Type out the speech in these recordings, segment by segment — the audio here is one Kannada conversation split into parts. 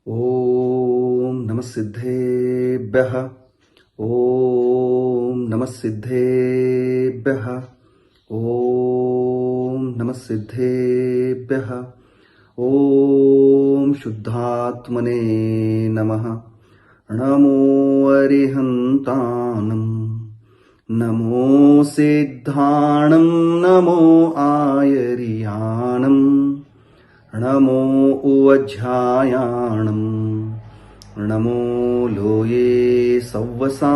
ಓಂ ನಮಃ ಸಿದ್ಧೇಭ್ಯಃ. ಓಂ ನಮಃ ಸಿದ್ಧೇಭ್ಯಃ. ಓಂ ನಮಃ ಸಿದ್ಧೇಭ್ಯಃ. ಓಂ ಶುದ್ಧಾತ್ಮನೇ ನಮಃ. ನಮೋ ಅರಿಹಂತಾನಂ, ನಮೋ ಸಿದ್ಧಾಣಂ, ನಮೋ ಆಯರ್ಯಾಣಂ, ನಮೋ ಉವಜ್ಜಾಯಾಣಂ, ನಮೋ ಲೋಯೇ ಸವ್ವಸಾಹೂನಂ.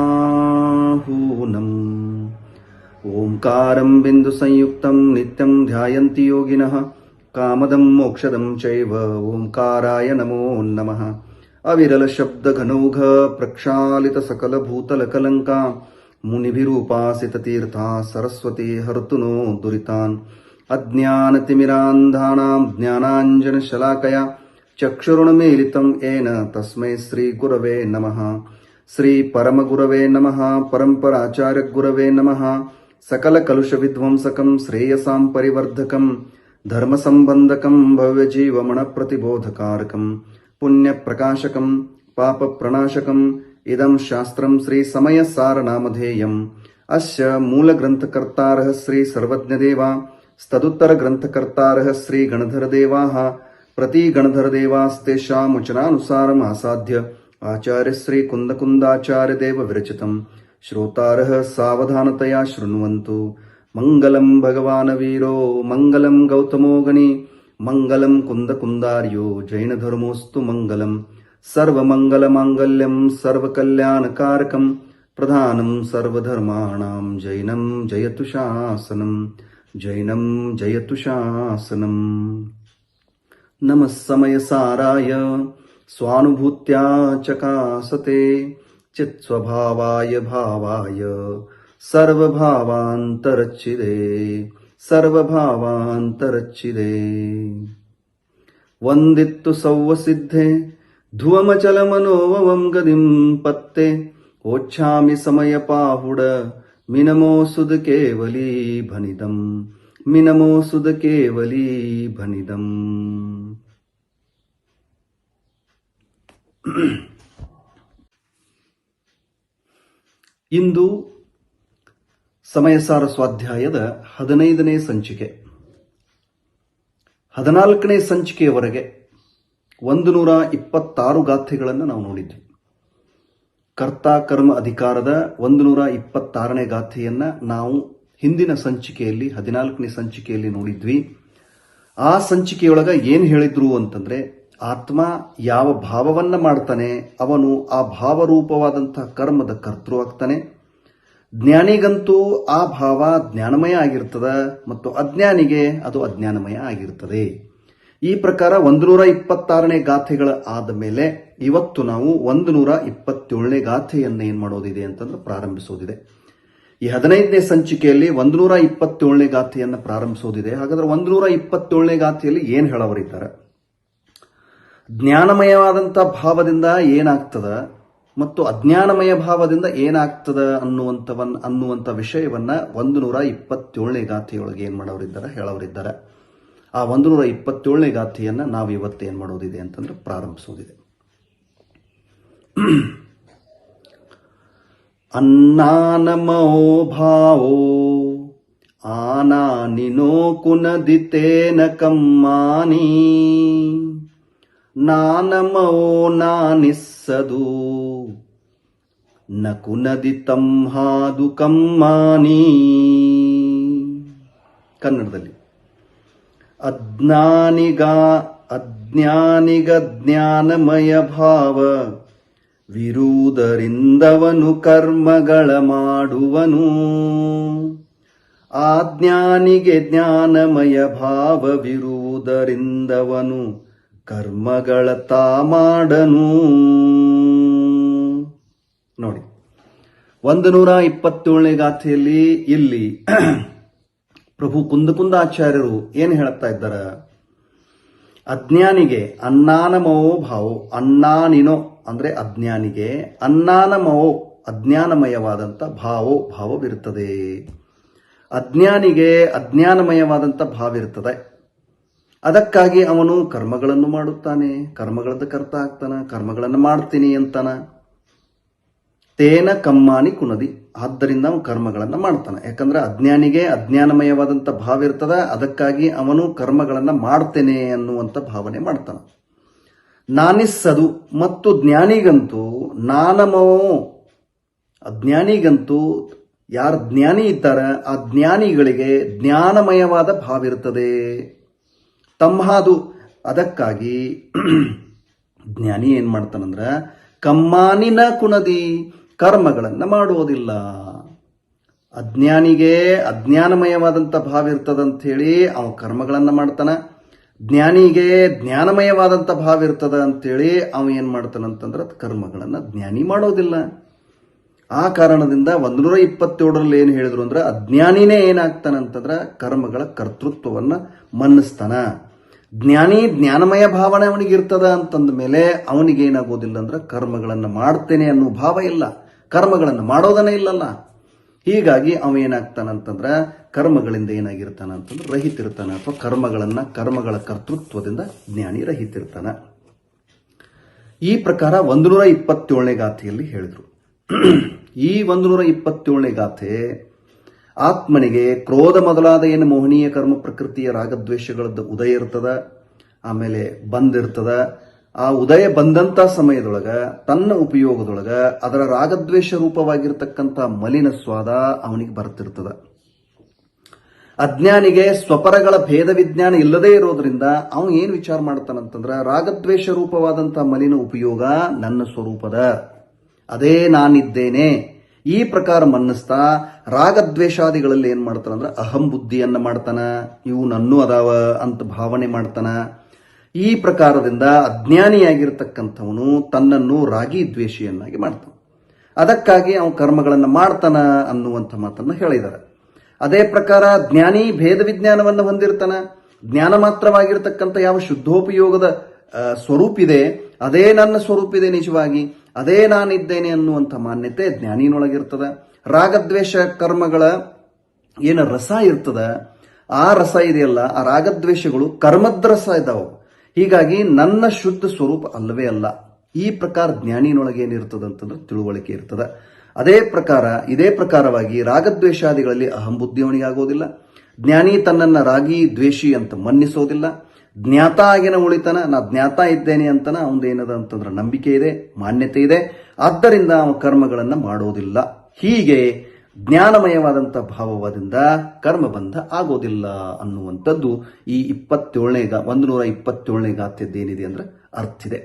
ಓಂಕಾರಂ ಬಿಂದು ಸಂಯುಕ್ತಂ ನಿತ್ಯಂ ಧ್ಯಾಯಂತಿ ಯೋಗಿನಃ ಕಾಮದಂ ಮೋಕ್ಷದಂ ಚೈವ. ಓಂಕಾರಾಯ ನಮೋ ನಮಃ. ಅವಿರಲ ಶಬ್ದ ಘನೌಘ ಪ್ರಕ್ಷಾಲಿತ ಸಕಲ ಭೂತಲ ಕಲಂಕ ಮುನಿಭಿರೂಪಾಸಿತ ತೀರ್ಥ ಸರಸ್ವತಿ ಹರ್ತು ನೋ ದುರಿತಾನ್. ಅಜ್ಞಾನತಿಮಿರಾಂಧಾನಾಂ ಜ್ಞಾನಾಂಜನ ಶಲಾಕಯ ಚಕ್ಷುರುಣಮೀಲಿತಂ ಏನ ತಸ್ಮೈ ಶ್ರೀ ಗುರವೇ ನಮಃ. ಶ್ರೀ ಪರಮಗುರವೇ ನಮಃ. ಪರಂಪರಾಚಾರ್ಯ ಗುರವೇ ನಮಃ. ಸಕಲ ಕಲುಷ ವಿಧ್ವಂಸಕಂ ಶ್ರೇಯಸಾಂ ಪರಿವರ್ಧಕಂ ಧರ್ಮ ಸಂಬಂಧಕಂ ಭವ್ಯ ಜೀವಮಣ ಪ್ರತಿಬೋಧಕಾರಕಂ ಪುಣ್ಯ ಪ್ರಕಾಶಕಂ ಪಾಪ ಪ್ರಣಾಶಕಂ ಇದಂ ಶಾಸ್ತ್ರಂ ಶ್ರೀ ಸಮಯ ಸಾರ ನಾಮಧೇಯಂ. ಅಸ್ಯ ಮೂಲ ಗ್ರಂಥಕರ್ತಾರಃ ಶ್ರೀ ಸರ್ವಜ್ಞದೇವ ತದುತ್ತರ ಗ್ರಂಥಕರ್ತಾರಃ ಶ್ರೀ ಗಣಧರ ದೇವಾಃ. ಪ್ರತಿ ಗಣಧರ ದೇವಾಸ್ತೇಷಾಂ ವಚನಾನುಸಾರಂ ಆಸಾದ್ಯ ಆಚಾರ್ಯ ಶ್ರೀ ಕುಂದಕುಂದಾಚಾರ್ಯ ದೇವ ವಿರಚಿತಂ ಶ್ರೋತಾರಃ ಸಾವಧಾನತಯಾ ಶೃಣ್ವಂತು. ಮಂಗಲಂ ಭಗವಾನ್ ವೀರೋ ಮಂಗಲಂ ಗೌತಮೋ ಗಣಿ ಮಂಗಲಂ ಕುಂದಕುಂದಾರ್ಯೋ ಜೈನ ಧರ್ಮೋಸ್ತು ಮಂಗಲಂ. ಸರ್ವಮಂಗಲ ಮಾಂಗಲ್ಯಂ ಸರ್ವಕಲ್ಯಾಣಕಾರಕಂ ಪ್ರಧಾನಂ ಸರ್ವಧರ್ಮಾಣಾಂ ಜೈನಂ ಜಯತು ಶಾಸನಂ. ಜೈನಂ ಜಯತು ಶಾಸನಂ. ನಮಃ ಸಮಯ ಸಾರಾಯ ಸ್ವಾನುಭೂತ್ಯಾ ಚಕಾಸತೆ ಚಿತ್ಸ್ವಭಾವಾಯ ಭಾವಾಯ ಸರ್ವಭಾವಾಂತರಚ್ಛಿದೆ ಸರ್ವಭಾವಾಂತರಚ್ಛಿದೆ. ವಂದಿತ್ತು ಸೌವಸಿದ್ಧೆ ಧುವಮಚಲ ಮನೋವಂ ಗದಿಂ ಪತ್ತೆ ಓಚ್ಛಾಮಿ ಸಮಯ ಪಾಹುಡ ಮಿನಮೋ ಸುದ ಕೇವಲೀ ಭನಿದಂ. ಮಿನಮೋ ಸುದ ಕೇವಲೀ ಭನಿದಂ. ಇಂದು ಸಮಯಸಾರ ಸ್ವಾಧ್ಯಾಯದ 15ನೇ ಸಂಚಿಕೆ. 14ನೇ ಸಂಚಿಕೆಯವರೆಗೆ 126 ಗಾಥೆಗಳನ್ನು ನಾವು ನೋಡಿದ್ವಿ. ಕರ್ತ ಕರ್ಮ ಅಧಿಕಾರದ 126ನೇ ಗಾಥೆಯನ್ನ ನಾವು ಹಿಂದಿನ ಸಂಚಿಕೆಯಲ್ಲಿ 14ನೇ ಸಂಚಿಕೆಯಲ್ಲಿ ನೋಡಿದ್ವಿ. ಆ ಸಂಚಿಕೆಯೊಳಗ ಏನ್ ಹೇಳಿದ್ರು ಅಂತಂದ್ರೆ, ಆತ್ಮ ಯಾವ ಭಾವವನ್ನ ಮಾಡ್ತಾನೆ ಅವನು ಆ ಭಾವರೂಪವಾದಂತಹ ಕರ್ಮದ ಕರ್ತೃ ಆಗ್ತಾನೆ. ಜ್ಞಾನಿಗಂತೂ ಆ ಭಾವ ಜ್ಞಾನಮಯ ಆಗಿರ್ತದ ಮತ್ತು ಅಜ್ಞಾನಿಗೆ ಅದು ಅಜ್ಞಾನಮಯ ಆಗಿರ್ತದೆ. ಈ ಪ್ರಕಾರ 126ನೇ ಗಾಥೆಗಳ ಆದ ಮೇಲೆ ಇವತ್ತು ನಾವು 127ನೇ ಗಾಥೆಯನ್ನ ಏನ್ ಮಾಡೋದಿದೆ ಅಂತಂದ್ರೆ ಪ್ರಾರಂಭಿಸೋದಿದೆ. ಈ 15ನೇ ಸಂಚಿಕೆಯಲ್ಲಿ 127ನೇ ಗಾಥೆಯನ್ನ ಪ್ರಾರಂಭಿಸೋದಿದೆ. ಹಾಗಾದ್ರೆ 127ನೇ ಗಾಥೆಯಲ್ಲಿ ಏನ್ ಹೇಳವರಿದ್ದಾರೆ, ಜ್ಞಾನಮಯವಾದಂಥ ಭಾವದಿಂದ ಏನಾಗ್ತದ ಮತ್ತು ಅಜ್ಞಾನಮಯ ಭಾವದಿಂದ ಏನಾಗ್ತದ ಅನ್ನುವಂಥ ವಿಷಯವನ್ನ 127ನೇ ಗಾಥೆಯೊಳಗೆ ಏನ್ ಮಾಡೋರಿದ್ದಾರೆ ಹೇಳವರಿದ್ದಾರೆ. ಆ 127ನೇ ಗಾಥೆಯನ್ನ ನಾವು ಇವತ್ತು ಏನ್ ಮಾಡೋದಿದೆ ಅಂತಂದ್ರೆ ಪ್ರಾರಂಭಿಸೋದಿದೆ. ಅನ್ನಾನಮೋ ಭಾವೋ ಆನಾನಿನೋ ಕುನದಿತೇನ ಕಮ್ಮಾನಿ ನಾನಮೋ ನಾನಿಸ್ಸದು ನ ಕುನದಿತಂ ಹಾದು ಕಮ್ಮಾನಿ. ಕನ್ನಡದಲ್ಲಿ, ಅಜ್ಞಾನಿಗ ಜ್ಞಾನಮಯ ಭಾವ ವಿರುವುದರಿಂದವನು ಕರ್ಮಗಳ ಮಾಡುವನು. ಆಜ್ಞಾನಿಗೆ ಜ್ಞಾನಮಯ ಭಾವವಿರುವುದರಿಂದವನು ಕರ್ಮಗಳ ತಾ ಮಾಡನು. ನೋಡಿ, 127ನೇ ಗಾಥೆಯಲ್ಲಿ ಇಲ್ಲಿ ಪ್ರಭು ಕುಂದಕುಂದಾಚಾರ್ಯರು ಏನು ಹೇಳುತ್ತಾ ಇದ್ದಾರೆ, ಅಜ್ಞಾನಿಗೆ ಅನ್ನಾನಮೋ ಭಾವೋ, ಅನ್ನಾನಿನೋ ಅಂದ್ರೆ ಅಜ್ಞಾನಿಗೆ, ಅನ್ನಾನಮೋ ಅಜ್ಞಾನಮಯವಾದಂಥ ಭಾವವಿರುತ್ತದೆ. ಅಜ್ಞಾನಿಗೆ ಅಜ್ಞಾನಮಯವಾದಂಥ ಭಾವ ಇರ್ತದೆ. ಅದಕ್ಕಾಗಿ ಅವನು ಕರ್ಮಗಳನ್ನು ಮಾಡುತ್ತಾನೆ, ಕರ್ಮಗಳದ್ದು ಕರ್ತ ಆಗ್ತಾನ, ಕರ್ಮಗಳನ್ನು ಮಾಡ್ತೀನಿ ಅಂತಾನ. ತೇನ ಕಮ್ಮಾನಿ ಕುನದಿ, ಆದ್ದರಿಂದ ಅವನು ಕರ್ಮಗಳನ್ನು ಮಾಡ್ತಾನೆ. ಯಾಕಂದ್ರೆ ಅಜ್ಞಾನಿಗೆ ಅಜ್ಞಾನಮಯವಾದಂಥ ಭಾವ ಇರ್ತದ, ಅದಕ್ಕಾಗಿ ಅವನು ಕರ್ಮಗಳನ್ನು ಮಾಡ್ತೇನೆ ಅನ್ನುವಂಥ ಭಾವನೆ ಮಾಡ್ತಾನೆ. ನಾನಿಸ್ಸದು, ಮತ್ತು ಜ್ಞಾನಿಗಂತೂ ನಾನಮೋ, ಅಜ್ಞಾನಿಗಂತೂ ಯಾರು ಜ್ಞಾನಿ ಇದ್ದಾರೆ ಆ ಜ್ಞಾನಿಗಳಿಗೆ ಜ್ಞಾನಮಯವಾದ ಭಾವ ಇರ್ತದೆ. ತಮ್ಹಾದು, ಅದಕ್ಕಾಗಿ ಜ್ಞಾನಿ ಏನ್ ಮಾಡ್ತಾನಂದ್ರ ಕಮ್ಮಾನಿನ ಕುನದಿ, ಕರ್ಮಗಳನ್ನು ಮಾಡುವುದಿಲ್ಲ. ಅಜ್ಞಾನಿಗೆ ಅಜ್ಞಾನಮಯವಾದಂಥ ಭಾವ ಇರ್ತದಂತ ಹೇಳಿ ಅವ ಕರ್ಮಗಳನ್ನು ಮಾಡ್ತಾನ. ಜ್ಞಾನಿಗೆ ಜ್ಞಾನಮಯವಾದಂಥ ಭಾವ ಇರ್ತದ ಅಂತೇಳಿ ಅವ ಏನ್ ಮಾಡ್ತಾನಂತಂದ್ರೆ ಕರ್ಮಗಳನ್ನು ಜ್ಞಾನಿ ಮಾಡೋದಿಲ್ಲ. ಆ ಕಾರಣದಿಂದ 127ರಲ್ಲಿ ಏನು ಹೇಳಿದ್ರು ಅಂದ್ರೆ ಅಜ್ಞಾನಿನೇ ಏನಾಗ್ತಾನಂತಂದ್ರೆ ಕರ್ಮಗಳ ಕರ್ತೃತ್ವವನ್ನು ಮನ್ನಿಸ್ತಾನ. ಜ್ಞಾನಿ ಜ್ಞಾನಮಯ ಭಾವನೆ ಅವನಿಗಿರ್ತದ ಅಂತಂದ ಮೇಲೆ ಅವನಿಗೇನಾಗೋದಿಲ್ಲ ಅಂದ್ರೆ ಕರ್ಮಗಳನ್ನು ಮಾಡ್ತೇನೆ ಅನ್ನೋ ಭಾವ ಇಲ್ಲ, ಕರ್ಮಗಳನ್ನು ಮಾಡೋದನ್ನೇ ಇಲ್ಲಲ್ಲ. ಹೀಗಾಗಿ ಅವ ಏನಾಗ್ತಾನಂತಂದ್ರ ಕರ್ಮಗಳಿಂದ ಏನಾಗಿರ್ತಾನಂತಂದ್ರೆ ರಹಿತಿರ್ತಾನ, ಅಥವಾ ಕರ್ಮಗಳ ಕರ್ತೃತ್ವದಿಂದ ಜ್ಞಾನಿ ರಹಿತಿರ್ತಾನ. ಈ ಪ್ರಕಾರ 127ನೇ ಗಾಥೆಯಲ್ಲಿ ಹೇಳಿದ್ರು. ಈ 127ನೇ ಗಾಥೆ ಆತ್ಮನಿಗೆ ಕ್ರೋಧ ಮೊದಲಾದ ಏನು ಮೋಹನೀಯ ಕರ್ಮ ಪ್ರಕೃತಿಯ ರಾಗದ್ವೇಷಗಳದ್ದು ಉದಯ ಇರ್ತದ, ಆಮೇಲೆ ಬಂದಿರ್ತದ. ಆ ಉದಯ ಬಂದಂತ ಸಮಯದೊಳಗ ತನ್ನ ಉಪಯೋಗದೊಳಗ ಅದರ ರಾಗದ್ವೇಷ ರೂಪವಾಗಿರ್ತಕ್ಕಂಥ ಮಲಿನ ಸ್ವಾದ ಅವನಿಗೆ ಬರ್ತಿರ್ತದ. ಅಜ್ಞಾನಿಗೆ ಸ್ವಪರಗಳ ಭೇದ ವಿಜ್ಞಾನ ಇಲ್ಲದೇ ಇರೋದ್ರಿಂದ ಅವನು ಏನ್ ವಿಚಾರ ಮಾಡ್ತಾನಂತಂದ್ರ ರಾಗದ್ವೇಷ ರೂಪವಾದಂಥ ಮಲಿನ ಉಪಯೋಗ ನನ್ನ ಸ್ವರೂಪದ, ಅದೇ ನಾನಿದ್ದೇನೆ. ಈ ಪ್ರಕಾರ ಮನ್ನಿಸ್ತಾ ರಾಗದ್ವೇಷಾದಿಗಳಲ್ಲಿ ಏನ್ ಮಾಡ್ತಾನಂದ್ರೆ ಅಹಂ ಬುದ್ಧಿಯನ್ನ ಮಾಡ್ತಾನ, ಇವು ನನ್ನೂ ಅದಾವ ಅಂತ ಭಾವನೆ ಮಾಡ್ತಾನ. ಈ ಪ್ರಕಾರದಿಂದ ಅಜ್ಞಾನಿಯಾಗಿರ್ತಕ್ಕಂಥವನು ತನ್ನನ್ನು ರಾಗಿ ದ್ವೇಷಿಯನ್ನಾಗಿ ಮಾಡ್ತಾನೆ. ಅದಕ್ಕಾಗಿ ಅವನು ಕರ್ಮಗಳನ್ನು ಮಾಡ್ತಾನ ಅನ್ನುವಂಥ ಮಾತನ್ನು ಹೇಳಿದ್ದಾರೆ. ಅದೇ ಪ್ರಕಾರ ಜ್ಞಾನಿ ಭೇದ ವಿಜ್ಞಾನವನ್ನು ಹೊಂದಿರ್ತಾನ. ಜ್ಞಾನ ಮಾತ್ರವಾಗಿರ್ತಕ್ಕಂಥ ಯಾವ ಶುದ್ಧೋಪಯೋಗದ ಸ್ವರೂಪಿದೆ ಅದೇ ನನ್ನ ಸ್ವರೂಪಿದೆ, ನಿಜವಾಗಿ ಅದೇ ನಾನಿದ್ದೇನೆ ಅನ್ನುವಂಥ ಮಾನ್ಯತೆ ಜ್ಞಾನಿನೊಳಗಿರ್ತದ. ರಾಗದ್ವೇಷ ಕರ್ಮಗಳ ಏನು ರಸ ಇರ್ತದ ಆ ರಸ ಇದೆಯಲ್ಲ, ಆ ರಾಗದ್ವೇಷಗಳು ಕರ್ಮದ್ರಸ ಇದಾವೆ. ಹೀಗಾಗಿ ನನ್ನ ಶುದ್ಧ ಸ್ವರೂಪ ಅಲ್ಲವೇ ಅಲ್ಲ. ಈ ಪ್ರಕಾರ ಜ್ಞಾನಿನೊಳಗೆ ಏನಿರ್ತದ ಅಂತಂದ್ರೆ ತಿಳುವಳಿಕೆ ಇರ್ತದ. ಇದೇ ಪ್ರಕಾರವಾಗಿ ರಾಗದ್ವೇಷಾದಿಗಳಲ್ಲಿ ಅಹಂಬುದ್ಧಿ ಅವನಿಗಾಗೋದಿಲ್ಲ. ಜ್ಞಾನಿ ತನ್ನನ್ನ ರಾಗಿ ದ್ವೇಷಿ ಅಂತ ಮನ್ನಿಸೋದಿಲ್ಲ. ಜ್ಞಾತ ಆಗಿನ ಉಳಿತನ, ನಾ ಜ್ಞಾತ ಇದ್ದೇನೆ ಅಂತನ ಅವನದೇನದ ಅಂತಂದ್ರೆ ನಂಬಿಕೆ ಇದೆ, ಮಾನ್ಯತೆ ಇದೆ. ಆದ್ದರಿಂದ ಅವನ ಕರ್ಮಗಳನ್ನು ಮಾಡೋದಿಲ್ಲ. ಹೀಗೆ ಜ್ಞಾನಮಯವಾದಂಥ ಭಾವವಾದಿಂದ ಕರ್ಮಬಂಧ ಆಗೋದಿಲ್ಲ ಅನ್ನುವಂಥದ್ದು ಈ 127ನೇ ಗಾಥೆದ್ದೇನಿದೆ ಅಂದ್ರೆ ಅರ್ಥಿದೆ.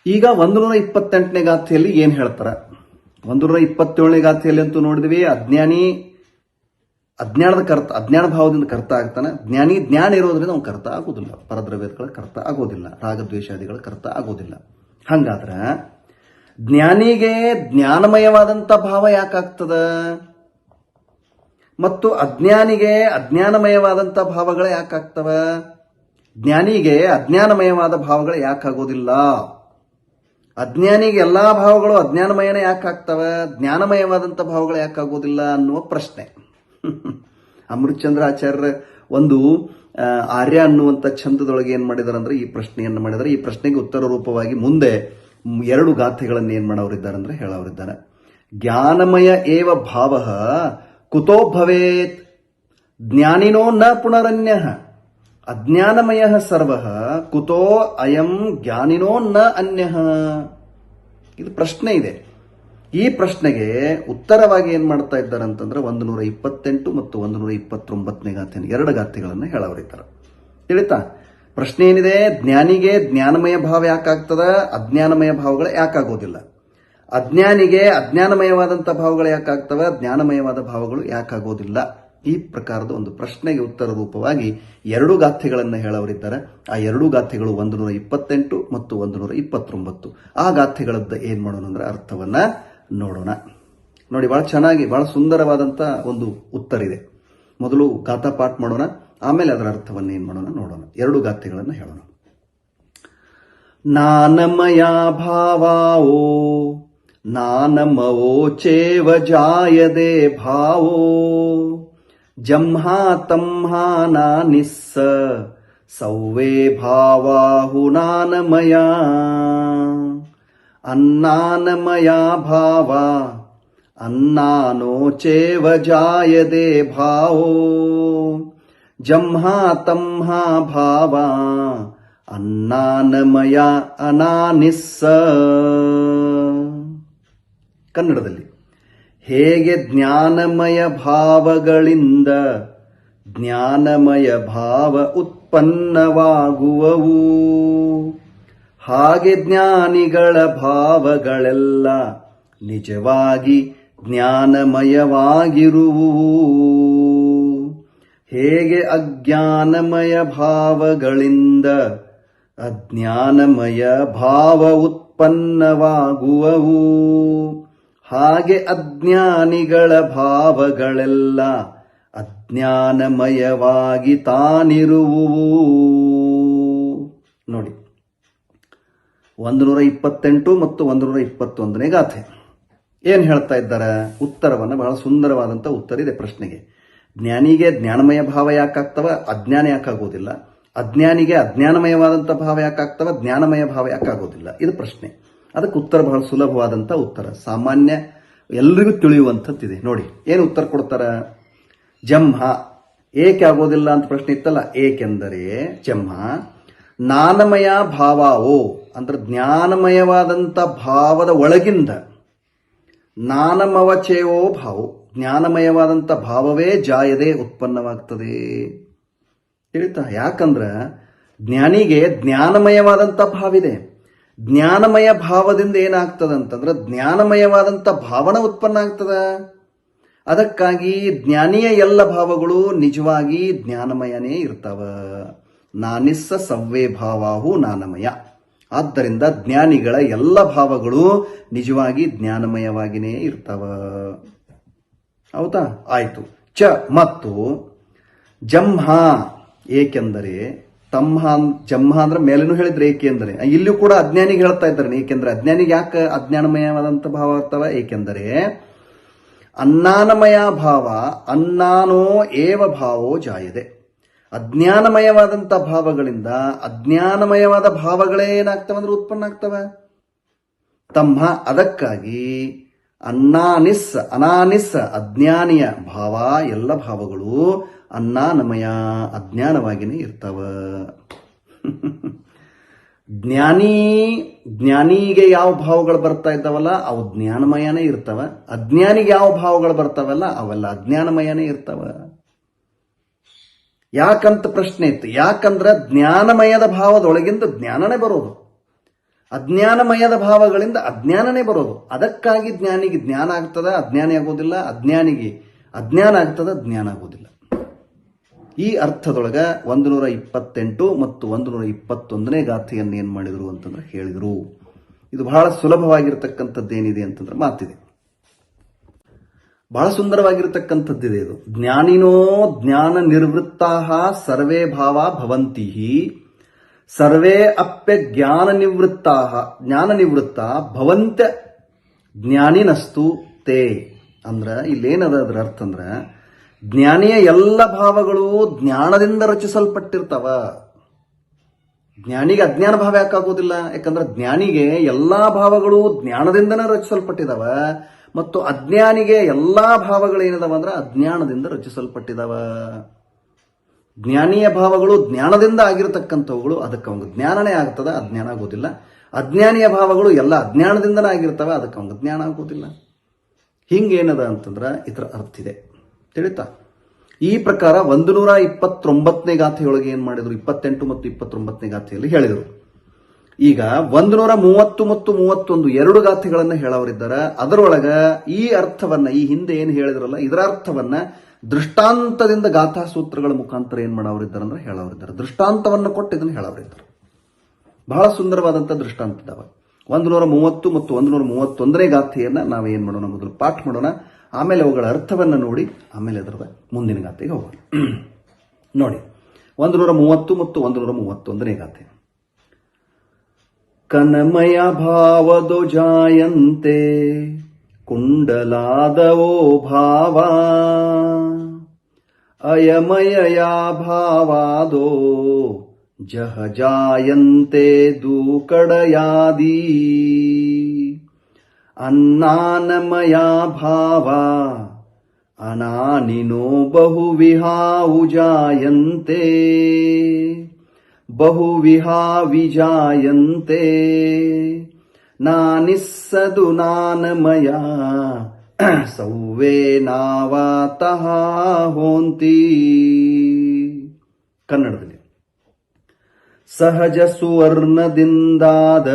ಈಗ 128ನೇ ಗಾಥೆಯಲ್ಲಿ ಏನ್ ಹೇಳ್ತಾರ? 127ನೇ ಗಾಥೆಯಲ್ಲಿ ಅಂತೂ ನೋಡಿದ್ವಿ, ಅಜ್ಞಾನ ಭಾವದಿಂದ ಕರ್ತ ಆಗ್ತಾನೆ. ಜ್ಞಾನ ಇರೋದ್ರಿಂದ ಅವ್ನು ಕರ್ತ ಆಗೋದಿಲ್ಲ, ಪರದ್ರವ್ಯಗಳ ಕರ್ತ ಆಗೋದಿಲ್ಲ, ರಾಗದ್ವೇಷಾದಿಗಳ ಕರ್ತ ಆಗೋದಿಲ್ಲ. ಹಂಗಾದ್ರ ಜ್ಞಾನಿಗೆ ಜ್ಞಾನಮಯವಾದಂಥ ಭಾವ ಯಾಕಾಗ್ತದ ಮತ್ತು ಅಜ್ಞಾನಿಗೆ ಅಜ್ಞಾನಮಯವಾದಂಥ ಭಾವಗಳು ಯಾಕಾಗ್ತವ? ಜ್ಞಾನಿಗೆ ಅಜ್ಞಾನಮಯವಾದ ಭಾವಗಳು ಯಾಕಾಗೋದಿಲ್ಲ? ಅಜ್ಞಾನಿಗೆ ಎಲ್ಲಾ ಭಾವಗಳು ಅಜ್ಞಾನಮಯನೇ ಯಾಕಾಗ್ತವ, ಜ್ಞಾನಮಯವಾದಂಥ ಭಾವಗಳು ಯಾಕಾಗೋದಿಲ್ಲ ಅನ್ನುವ ಪ್ರಶ್ನೆ. ಅಮೃತಚಂದ್ರ ಆಚಾರ್ಯ ಒಂದು ಆರ್ಯ ಅನ್ನುವಂಥ ಛಂದದೊಳಗೆ ಏನ್ ಮಾಡಿದಾರೆ ಅಂದ್ರೆ ಈ ಪ್ರಶ್ನೆಯನ್ನು ಮಾಡಿದರೆ, ಈ ಪ್ರಶ್ನೆಗೆ ಉತ್ತರ ರೂಪವಾಗಿ ಮುಂದೆ 2 ಗಾಥೆಗಳನ್ನು ಏನ್ ಮಾಡೋರಿದ್ದಾರೆ ಅಂದ್ರೆ ಹೇಳೋರಿದ್ದಾರೆ. ಜ್ಞಾನಮಯ ಏವ ಭಾವ ಕುತೋ ಭವೇತ್ ಜ್ಞಾನಿನೋ ನ ಪುನರನ್ಯ ಅಜ್ಞಾನಮಯ ಸರ್ವ ಕುತೋ ಅಯಂ ಜ್ಞಾನಿನೋ ನ ಅನ್ಯ. ಇದು ಪ್ರಶ್ನೆ ಇದೆ. ಈ ಪ್ರಶ್ನೆಗೆ ಉತ್ತರವಾಗಿ ಏನ್ ಮಾಡ್ತಾ ಇದ್ದಾರೆ ಅಂತಂದ್ರೆ 128 ಮತ್ತು 129ನೇ ಗಾಥೆ 2 ಗಾಥೆಗಳನ್ನು ಹೇಳೋರಿದ್ದಾರೆ. ತಿಳಿತಾ? ಪ್ರಶ್ನೆ ಏನಿದೆ, ಜ್ಞಾನಿಗೆ ಜ್ಞಾನಮಯ ಭಾವ ಯಾಕಾಗ್ತದ, ಅಜ್ಞಾನಮಯ ಭಾವಗಳು ಯಾಕಾಗೋದಿಲ್ಲ? ಅಜ್ಞಾನಿಗೆ ಅಜ್ಞಾನಮಯವಾದಂಥ ಭಾವಗಳು ಯಾಕಾಗ್ತವ, ಜ್ಞಾನಮಯವಾದ ಭಾವಗಳು ಯಾಕಾಗೋದಿಲ್ಲ? ಈ ಪ್ರಕಾರದ ಒಂದು ಪ್ರಶ್ನೆಗೆ ಉತ್ತರ ರೂಪವಾಗಿ 2 ಗಾಥೆಗಳನ್ನು ಹೇಳೋರಿದ್ದಾರೆ. ಆ 2 ಗಾಥೆಗಳು 128 ಮತ್ತು 129. ಆ ಗಾಥೆಗಳದ್ದು ಏನ್ ಮಾಡೋಣ ಅಂದ್ರೆ ಅರ್ಥವನ್ನ ನೋಡೋಣ. ನೋಡಿ, ಬಹಳ ಚೆನ್ನಾಗಿ ಬಹಳ ಸುಂದರವಾದಂತ ಒಂದು ಉತ್ತರ ಇದೆ. ಮೊದಲು ಗಾಥಾ ಪಾಠ ಮಾಡೋಣ, ಆಮೇಲೆ ಅದರ ಅರ್ಥವನ್ನು ಏನ್ ಮಾಡೋಣ ನೋಡೋಣ. 2 ಗಾಥೆಗಳನ್ನು ಹೇಳೋಣ. ನಾನಮಯ ಭಾವೋ ನಾನಮವೋ ಚೇವ ಜಾಯದೆ ಭಾವೋ ಜಂಹಾ ತಂಹಾ ನಾನಿಸ್ಸ ಸೌವೇ ಭಾವಾಹುನಾನಮಯ ಅನ್ನಾನಮಯ ಭಾವ अन्नानो चेव जायते भावो जम्हा तम्हा भावा अन्नानमಯ ಅನಾನಿಸ್ಸ. ಕನ್ನಡದಲ್ಲಿ ಹೇಗೆ ಜ್ಞಾನಮಯ ಭಾವಗಳಿಂದ ಜ್ಞಾನಮಯ ಭಾವ ಉತ್ಪನ್ನವಾಗುವವು, ಹಾಗೆ ಜ್ಞಾನಿಗಳ ಭಾವಗಳೆಲ್ಲ ನಿಜವಾಗಿ ಜ್ಞಾನಮಯವಾಗಿರುವು. ಹೇಗೆ ಅಜ್ಞಾನಮಯ ಭಾವಗಳಿಂದ ಅಜ್ಞಾನಮಯ ಭಾವ ಉತ್ಪನ್ನವಾಗುವವು, ಹಾಗೆ ಅಜ್ಞಾನಿಗಳ ಭಾವಗಳೆಲ್ಲ ಅಜ್ಞಾನಮಯವಾಗಿ ತಾನಿರುವುವು. ನೋಡಿ, 128 ಮತ್ತು 121ನೇ ಗಾಥೆ ಏನ್ ಹೇಳ್ತಾ ಇದ್ದಾರೆ? ಉತ್ತರವನ್ನು, ಬಹಳ ಸುಂದರವಾದಂಥ ಉತ್ತರ ಇದೆ ಪ್ರಶ್ನೆಗೆ. ಜ್ಞಾನಿಗೆ ಜ್ಞಾನಮಯ ಭಾವ ಯಾಕಾಗ್ತವ, ಅಜ್ಞಾನ ಯಾಕಾಗೋದಿಲ್ಲ? ಅಜ್ಞಾನಿಗೆ ಅಜ್ಞಾನಮಯವಾದಂಥ ಭಾವ ಯಾಕಾಗ್ತವ, ಜ್ಞಾನಮಯ ಭಾವ ಯಾಕಾಗೋದಿಲ್ಲ? ಇದು ಪ್ರಶ್ನೆ. ಅದಕ್ಕೆ ಉತ್ತರ ಬಹಳ ಸುಲಭವಾದಂಥ ಉತ್ತರ, ಸಾಮಾನ್ಯ ಎಲ್ರಿಗೂ ತಿಳಿಯುವಂಥದ್ದಿದೆ. ನೋಡಿ ಏನು ಉತ್ತರ ಕೊಡ್ತಾರ. ಜಂಹ ಏಕೆ ಆಗೋದಿಲ್ಲ ಅಂತ ಪ್ರಶ್ನೆ ಇತ್ತಲ್ಲ, ಏಕೆಂದರೆ ಜಂಹ ನಾನಮಯ ಭಾವವೋ ಅಂದ್ರೆ ಜ್ಞಾನಮಯವಾದಂಥ ಭಾವದ ಒಳಗಿಂದ, ನಾನಮವಚೇವೋ ಭಾವ ಜ್ಞಾನಮಯವಾದಂಥ ಭಾವವೇ ಜಾಯದೆ ಉತ್ಪನ್ನವಾಗ್ತದೆ ತಿಳಿತಾ. ಯಾಕಂದ್ರೆ ಜ್ಞಾನಿಗೆ ಜ್ಞಾನಮಯವಾದಂಥ ಭಾವಿದೆ. ಜ್ಞಾನಮಯ ಭಾವದಿಂದ ಏನಾಗ್ತದೆ ಅಂತಂದ್ರೆ ಜ್ಞಾನಮಯವಾದಂಥ ಭಾವನ ಉತ್ಪನ್ನ ಆಗ್ತದ. ಅದಕ್ಕಾಗಿ ಜ್ಞಾನಿಯ ಎಲ್ಲ ಭಾವಗಳು ನಿಜವಾಗಿ ಜ್ಞಾನಮಯನೇ ಇರ್ತಾವ. ನಾನಿಸ್ಸ ಸವ್ವೇ ಭಾವಾಹು ನಾನಮಯ. ಆದ್ದರಿಂದ ಜ್ಞಾನಿಗಳ ಎಲ್ಲ ಭಾವಗಳು ನಿಜವಾಗಿ ಜ್ಞಾನಮಯವಾಗಿಯೇ ಇರ್ತಾವ. ಹೌದಾ? ಆಯ್ತು. ಚ ಮತ್ತು ಜಂಹ ಏಕೆಂದರೆ, ತಮ್ಹ ಜಂಹ ಅಂದ್ರೆ ಮೇಲೇನು ಹೇಳಿದ್ರೆ ಏಕೆಂದರೆ, ಇಲ್ಲೂ ಕೂಡ ಅಜ್ಞಾನಿಗೆ ಹೇಳ್ತಾ ಇದ್ದಾರೆ. ಏಕೆಂದ್ರೆ ಅಜ್ಞಾನಿಗೆ ಯಾಕೆ ಅಜ್ಞಾನಮಯವಾದಂಥ ಭಾವ ಇರ್ತಾವ? ಏಕೆಂದರೆ ಅನ್ನಾನಮಯ ಭಾವ ಅನ್ನಾನೋ ಏವ ಭಾವೋ ಜಾಯದೆ. ಅಜ್ಞಾನಮಯವಾದಂಥ ಭಾವಗಳಿಂದ ಅಜ್ಞಾನಮಯವಾದ ಭಾವಗಳೇ ಏನಾಗ್ತವೆ ಅಂದ್ರೆ ಉತ್ಪನ್ನ ಆಗ್ತವೆ. ತಮ್ಮ ಅದಕ್ಕಾಗಿ ಅನಾನಿಸ್ ಅಜ್ಞಾನಿಯ ಭಾವ ಎಲ್ಲ ಭಾವಗಳು ಅನ್ನಾನಮಯ ಅಜ್ಞಾನವಾಗಿಯೇ ಇರ್ತಾವ. ಜ್ಞಾನಿಗೆ ಯಾವ ಭಾವಗಳು ಬರ್ತಾ ಇದ್ದಾವಲ್ಲ ಅವು ಜ್ಞಾನಮಯನೇ ಇರ್ತಾವ. ಅಜ್ಞಾನಿಗೆ ಯಾವ ಭಾವಗಳು ಬರ್ತಾವಲ್ಲ ಅವೆಲ್ಲ ಅಜ್ಞಾನಮಯನೇ ಇರ್ತಾವ. ಯಾಕಂತ ಪ್ರಶ್ನೆ ಇತ್ತು. ಯಾಕಂದ್ರೆ ಜ್ಞಾನಮಯದ ಭಾವದೊಳಗಿಂದ ಜ್ಞಾನನೇ ಬರೋದು, ಅಜ್ಞಾನಮಯದ ಭಾವಗಳಿಂದ ಅಜ್ಞಾನನೇ ಬರೋದು. ಅದಕ್ಕಾಗಿ ಜ್ಞಾನಿಗೆ ಜ್ಞಾನ ಆಗ್ತದ, ಅಜ್ಞಾನಿ ಆಗೋದಿಲ್ಲ. ಅಜ್ಞಾನಿಗೆ ಅಜ್ಞಾನ ಆಗ್ತದ, ಜ್ಞಾನ ಆಗೋದಿಲ್ಲ. ಈ ಅರ್ಥದೊಳಗ 128 ಮತ್ತು 121ನೇ ಗಾಥೆಯನ್ನು ಏನ್ ಮಾಡಿದ್ರು ಅಂತಂದ್ರೆ ಹೇಳಿದ್ರು. ಇದು ಬಹಳ ಸುಲಭವಾಗಿರ್ತಕ್ಕಂಥದ್ದೇನಿದೆ ಅಂತಂದ್ರೆ ಮಾತಿದೆ, ಬಹಳ ಸುಂದರವಾಗಿರ್ತಕ್ಕಂಥದ್ದಿದೆ ಇದು. ಜ್ಞಾನಿನೋ ಜ್ಞಾನ ನಿರ್ವೃತ್ತಾ ಸರ್ವೇ ಭಾವ ಭವಂತಿ ಸರ್ವೇ ಅಪ್ಯ ಜ್ಞಾನ ನಿವೃತ್ತ ಭವಂತ ಜ್ಞಾನಿನಸ್ತು ತೇ. ಅಂದ್ರ ಇಲ್ಲೇನದ ಅದ್ರ ಅರ್ಥ ಅಂದ್ರ ಜ್ಞಾನಿಯ ಎಲ್ಲ ಭಾವಗಳು ಜ್ಞಾನದಿಂದ ರಚಿಸಲ್ಪಟ್ಟಿರ್ತಾವ. ಜ್ಞಾನಿಗೆ ಅಜ್ಞಾನ ಭಾವ ಯಾಕಾಗೋದಿಲ್ಲ? ಯಾಕಂದ್ರೆ ಜ್ಞಾನಿಗೆ ಎಲ್ಲಾ ಭಾವಗಳು ಜ್ಞಾನದಿಂದನೇ ರಚಿಸಲ್ಪಟ್ಟಿದಾವ, ಮತ್ತು ಅಜ್ಞಾನಿಗೆ ಎಲ್ಲಾ ಭಾವಗಳು ಏನದಾವ ಅಂದ್ರೆ ಅಜ್ಞಾನದಿಂದ ರಚಿಸಲ್ಪಟ್ಟಿದಾವ. ಜ್ಞಾನಿಯ ಭಾವಗಳು ಜ್ಞಾನದಿಂದ ಆಗಿರತಕ್ಕಂಥವುಗಳು, ಅದಕ್ಕೆ ಅವಂಗ ಜ್ಞಾನನೇ ಆಗ್ತದ, ಅಜ್ಞಾನ ಆಗೋದಿಲ್ಲ. ಅಜ್ಞಾನಿಯ ಭಾವಗಳು ಎಲ್ಲ ಅಜ್ಞಾನದಿಂದನೇ ಆಗಿರ್ತವೆ, ಅದಕ್ಕೆ ಅವಂಗ ಜ್ಞಾನ ಆಗೋದಿಲ್ಲ. ಹಿಂಗೇನದ ಅಂತಂದ್ರೆ ಇದರ ಅರ್ಥ ಇದೆ ತಿಳಿತಾ. ಈ ಪ್ರಕಾರ 129ನೇ ಗಾಥೆಯೊಳಗೆ ಏನ್ ಮಾಡಿದ್ರು, 28 ಮತ್ತು 29ನೇ ಗಾಥೆಯಲ್ಲಿ ಹೇಳಿದರು. ಈಗ 130 ಮತ್ತು 31 ಎರಡು ಗಾಥೆಗಳನ್ನ ಹೇಳವರಿದ್ದಾರೆ. ಅದರೊಳಗ ಈ ಅರ್ಥವನ್ನ, ಈ ಹಿಂದೆ ಏನು ಹೇಳಿದ್ರಲ್ಲ ಇದರ ಅರ್ಥವನ್ನ ದೃಷ್ಟಾಂತದಿಂದ ಗಾಥಾ ಸೂತ್ರಗಳ ಮುಖಾಂತರ ಏನ್ ಮಾಡವರಿದ್ದಾರೆ ಅಂದ್ರೆ ಹೇಳವರಿದ್ದಾರೆ. ದೃಷ್ಟಾಂತವನ್ನು ಕೊಟ್ಟು ಇದನ್ನು ಹೇಳವರಿದ್ದಾರೆ. ಬಹಳ ಸುಂದರವಾದಂಥ ದೃಷ್ಟಾಂತ ಇದಾವೆ. 130 ಮತ್ತು 131ನೇ ಗಾಥೆಯನ್ನ ನಾವೇನ್ ಮಾಡೋಣ, ಮೊದಲು ಪಾಠ ಮಾಡೋಣ, ಆಮೇಲೆ ಅವುಗಳ ಅರ್ಥವನ್ನ ನೋಡಿ ಆಮೇಲೆ ಅದರ ಮುಂದಿನ ಗಾಥೆಗೆ ಹೋಗೋಣ. ನೋಡಿ 130 ಮತ್ತು 131ನೇ ಗಾಥೆ. ಕನಮಯ ಭಾವದೋ ಜಾಯಂತೆ ಕುಂಡಲಾದವೋ ಭಾವ ಅಯಮಯಯ ಭಾವಾದೋ ಜಹ ಜಾಯಂತೆ ದೂಕಡಯಾದಿ ಅನ್ನಾನಮಯ ಭಾವ ಅನಾನಿನೋ ಬಹುವಿಹಾ ಉಜಾಯಂತೆ ಬಹುವಿಹಾ ವಿಜಾಯಂತೆ ನಾನಿಸ್ಸದು ನಾನಮಯ ಸೌವೇ ನಾವಾತಃ ಹೋಂತಿ. ಕನ್ನಡದಲ್ಲಿ ಸಹಜ ಸುವರ್ಣದಿಂದಾದ